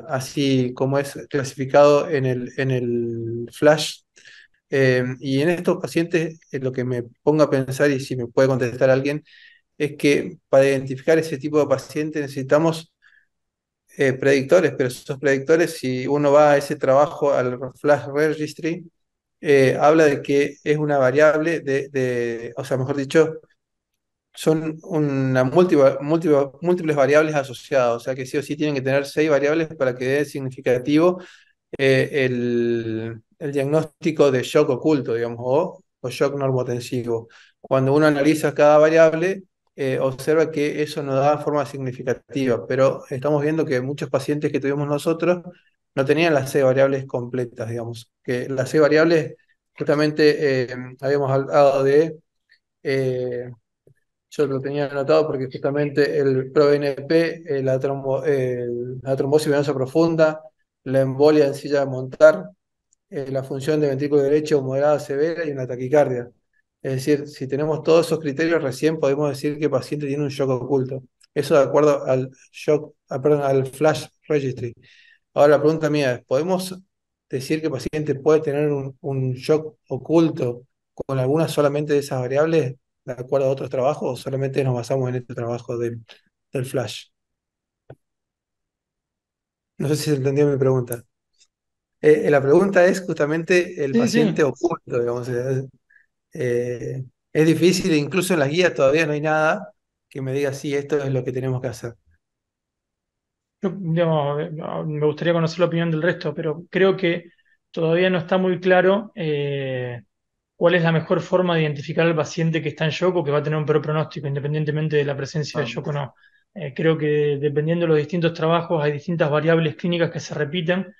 así como es clasificado en el FLASH. Y en estos pacientes, lo que me pongo a pensar, y si me puede contestar alguien, es que para identificar ese tipo de paciente necesitamos predictores, pero esos predictores, si uno va a ese trabajo, al Flash Registry, habla de que es una variable o sea, mejor dicho, son múltiples variables asociadas, o sea que sí o sí tienen que tener 6 variables para que dé significativo el diagnóstico de shock oculto, digamos, o shock normotensivo. Cuando uno analiza cada variable, observa que eso no da forma significativa, pero estamos viendo que muchos pacientes que tuvimos nosotros no tenían las 6 variables completas, digamos, que las 6 variables, justamente habíamos hablado eh, yo lo tenía anotado porque justamente el ProBNP, la trombosis venosa profunda, la embolia en silla de montar, la función de ventrículo derecho moderada severa y una taquicardia. Es decir, si tenemos todos esos criterios, recién podemos decir que el paciente tiene un shock oculto. Eso de acuerdo al perdón, al Flash Registry. Ahora la pregunta mía es, ¿podemos decir que el paciente puede tener un shock oculto con alguna solamente de esas variables de acuerdo a otros trabajos o solamente nos basamos en este trabajo del Flash? No sé si se entendió mi pregunta. La pregunta es justamente el Sí, paciente sí. oculto, digamos. Es difícil, incluso en las guías todavía no hay nada que me diga, sí, esto es lo que tenemos que hacer. Me gustaría conocer la opinión del resto, pero creo que todavía no está muy claro cuál es la mejor forma de identificar al paciente que está en shock o que va a tener un peor pronóstico, independientemente de la presencia de Ah, shock o no. Creo que dependiendo de los distintos trabajos hay distintas variables clínicas que se repiten,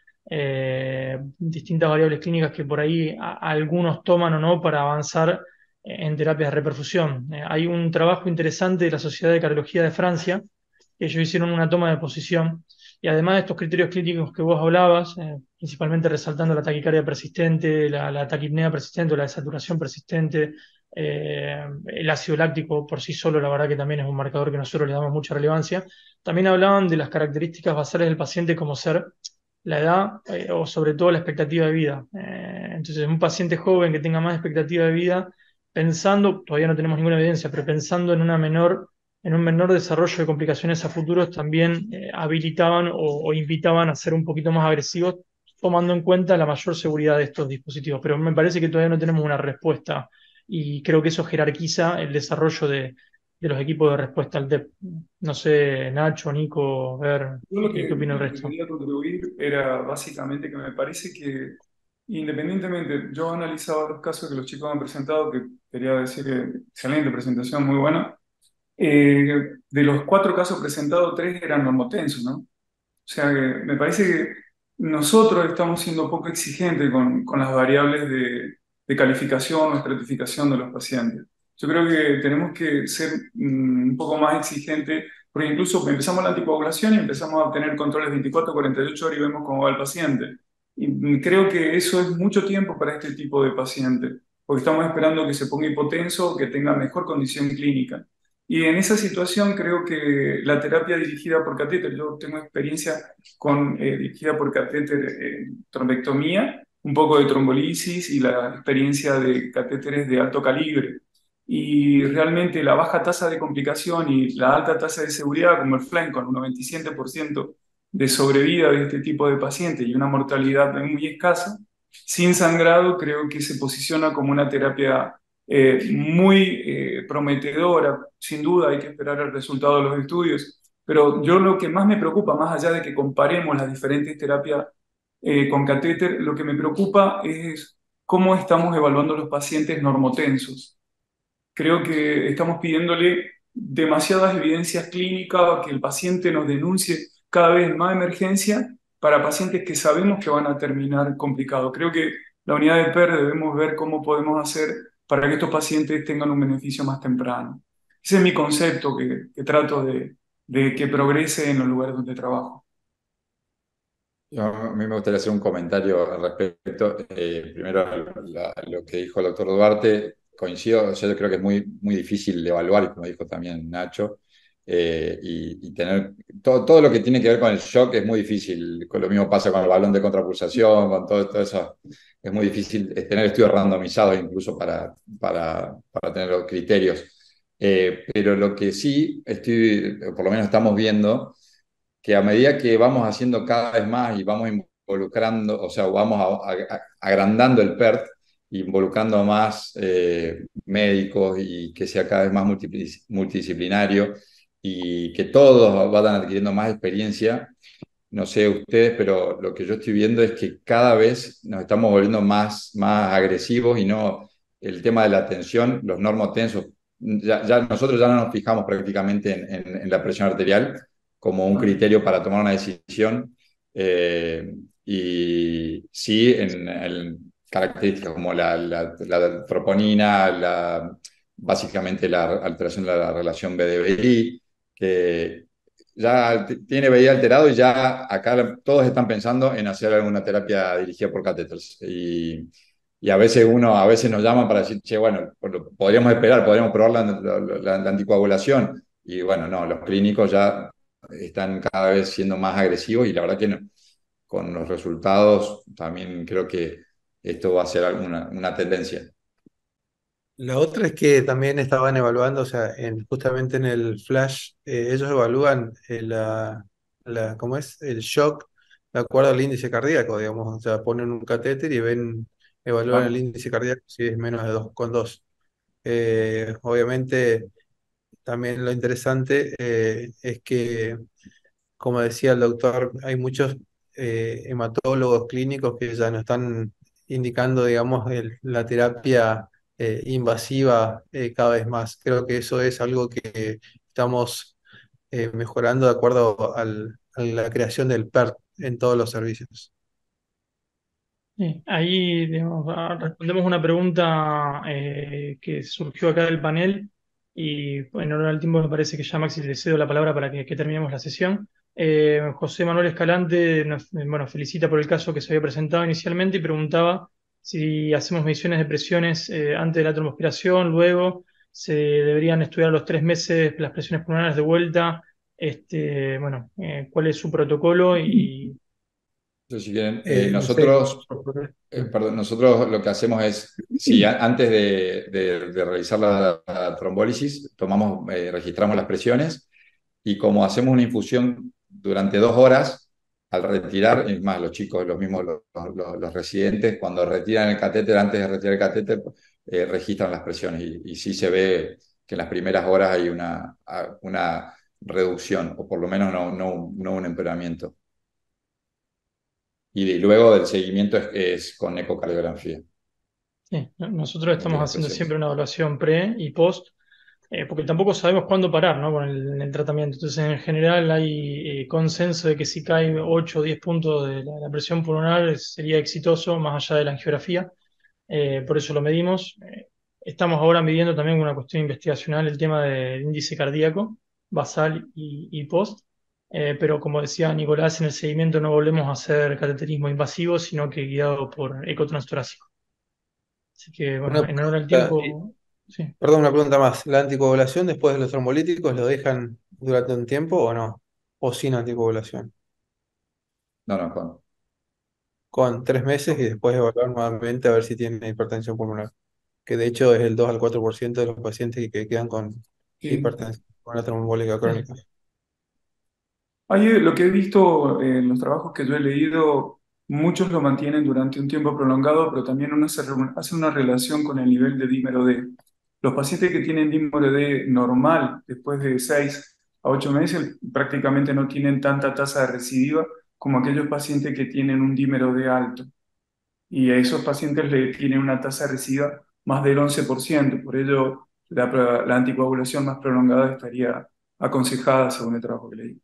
distintas variables clínicas que por ahí algunos toman o no para avanzar en terapias de reperfusión. Hay un trabajo interesante de la Sociedad de Cardiología de Francia. Ellos hicieron una toma de posición y además de estos criterios clínicos que vos hablabas, principalmente resaltando la taquicardia persistente, la taquipnea persistente o la desaturación persistente, el ácido láctico por sí solo, la verdad que también es un marcador que nosotros le damos mucha relevancia. También hablaban de las características basales del paciente como ser la edad o sobre todo la expectativa de vida. Entonces, un paciente joven que tenga más expectativa de vida, pensando, todavía no tenemos ninguna evidencia, pero pensando en un menor desarrollo de complicaciones a futuros, también habilitaban o invitaban a ser un poquito más agresivos, tomando en cuenta la mayor seguridad de estos dispositivos. Pero me parece que todavía no tenemos una respuesta y creo que eso jerarquiza el desarrollo de los equipos de respuesta al DEP. No sé, Nacho, Nico, ver Yo lo qué opina el lo que resto. quería contribuir era básicamente que me parece que independientemente, yo analizaba los casos que los chicos han presentado, que quería decir que excelente presentación, muy buena. De los 4 casos presentados, 3 eran normotensos, ¿no? O sea que me parece que nosotros estamos siendo poco exigentes con las variables de calificación o estratificación de los pacientes. Yo creo que tenemos que ser un poco más exigentes, porque incluso empezamos la anticoagulación y empezamos a obtener controles 24, 48 horas y vemos cómo va el paciente. Y creo que eso es mucho tiempo para este tipo de paciente, porque estamos esperando que se ponga hipotenso o que tenga mejor condición clínica. Y en esa situación creo que la terapia dirigida por catéter, yo tengo experiencia con dirigida por catéter trombectomía, un poco de trombolisis y la experiencia de catéteres de alto calibre. Y realmente la baja tasa de complicación y la alta tasa de seguridad, como el FLAM, con un 97% de sobrevida de este tipo de pacientes y una mortalidad muy escasa, sin sangrado, creo que se posiciona como una terapia muy prometedora. Sin duda hay que esperar el resultado de los estudios, pero yo lo que más me preocupa, más allá de que comparemos las diferentes terapias con catéter, lo que me preocupa es cómo estamos evaluando los pacientes normotensos. Creo que estamos pidiéndole demasiadas evidencias clínicas, que el paciente nos denuncie cada vez más emergencia para pacientes que sabemos que van a terminar complicados. Creo que la unidad de PER debemos ver cómo podemos hacer para que estos pacientes tengan un beneficio más temprano. Ese es mi concepto que trato de que progrese en los lugares donde trabajo. A mí me gustaría hacer un comentario al respecto. Primero, lo que dijo el doctor Duarte, coincido, o sea, yo creo que es muy difícil de evaluar, y como dijo también Nacho, y tener todo lo que tiene que ver con el shock es muy difícil. Lo mismo pasa con el balón de contrapulsación, con todo eso. Es muy difícil tener estudios randomizados incluso para tener los criterios. Pero lo que sí por lo menos estamos viendo que a medida que vamos haciendo cada vez más y vamos involucrando, o sea, vamos agrandando el PERT, involucrando a más médicos y que sea cada vez más multidisciplinario y que todos vayan adquiriendo más experiencia. No sé ustedes, pero lo que yo estoy viendo es que cada vez nos estamos volviendo más agresivos y no el tema de la tensión, los normotensos. Nosotros ya no nos fijamos prácticamente en la presión arterial como un criterio para tomar una decisión. Y sí en características como la troponina, básicamente la alteración de la relación BD-BI, que ya tiene VI alterado y ya acá todos están pensando en hacer alguna terapia dirigida por catéteres. Y a veces nos llaman para decir, che, bueno, podríamos esperar, podríamos probar la anticoagulación. Y bueno, no, los clínicos ya están cada vez siendo más agresivos y la verdad que con los resultados también creo que esto va a ser una tendencia. La otra es que también estaban evaluando, o sea, justamente en el Flash, ellos evalúan ¿cómo es? El shock de acuerdo al índice cardíaco, digamos. O sea, ponen un catéter y evalúan el Ah, índice cardíaco si es menos de 2,2. Obviamente, también lo interesante es que, como decía el doctor, hay muchos hematólogos clínicos que ya no están indicando, digamos, la terapia invasiva cada vez más. Creo que eso es algo que estamos mejorando de acuerdo a la creación del PERT en todos los servicios. Sí, ahí digamos, respondemos una pregunta que surgió acá del panel y en honor al tiempo me parece que ya Maxi le cedo la palabra para que terminemos la sesión. José Manuel Escalante bueno, felicita por el caso que se había presentado inicialmente y preguntaba si hacemos mediciones de presiones antes de la tromboaspiración, luego se deberían estudiar a los 3 meses las presiones pulmonares de vuelta, bueno, cuál es su protocolo y entonces, si quieren, Sí. perdón, nosotros lo que hacemos es, sí, antes de realizar la trombólisis, registramos las presiones y como hacemos una infusión durante 2 horas, al retirar, es más, los chicos, los mismos, los residentes, cuando retiran el catéter, antes de retirar el catéter, registran las presiones y sí se ve que en las primeras horas hay una reducción, o por lo menos no un empeoramiento. Y luego del seguimiento es con ecocardiografía sí, nosotros de estamos las haciendo siempre presiones. una evaluación pre y post, porque tampoco sabemos cuándo parar, ¿no? Con el tratamiento. Entonces, en general hay consenso de que si cae 8 o 10 puntos de la presión pulmonar sería exitoso más allá de la angiografía. Por eso lo medimos. Estamos ahora midiendo también una cuestión investigacional el tema del índice cardíaco, basal y post. Pero como decía Nicolás, en el seguimiento no volvemos a hacer cateterismo invasivo, sino que guiado por eco transtorácico. Así que, bueno, Una en honor al pregunta, tiempo, sí. perdón, una pregunta más. ¿La anticoagulación después de los trombolíticos lo dejan durante un tiempo o no? ¿O sin anticoagulación? No, no, Juan. Con 3 meses y después evaluar nuevamente a ver si tiene hipertensión pulmonar, que de hecho es el 2 al 4% de los pacientes que quedan con Sí. hipertensión pulmonar trombólica crónica. Ahí lo que he visto en los trabajos que yo he leído, muchos lo mantienen durante un tiempo prolongado, pero también uno hace una relación con el nivel de dímero D. Los pacientes que tienen dímero D normal después de 6 a 8 meses prácticamente no tienen tanta tasa de recidiva como aquellos pacientes que tienen un dímero D alto. Y a esos pacientes le tienen una tasa de recidiva más del 11%. Por ello, la anticoagulación más prolongada estaría aconsejada según el trabajo que leí.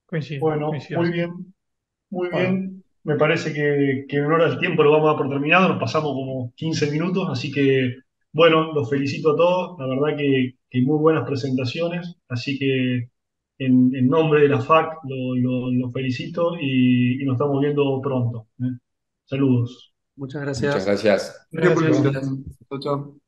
Coincido, Bueno, coincido. muy Bueno, bien. Me parece que en honor al tiempo lo vamos a dar por terminado. Nos pasamos como 15 minutos, así que bueno, los felicito a todos. La verdad que muy buenas presentaciones. Así que en nombre de la FAC lo felicito y nos estamos viendo pronto. ¿Eh? Saludos. Muchas Muchas gracias. gracias. Gracias por la gracias. Gracias. invitación. Chao, chao.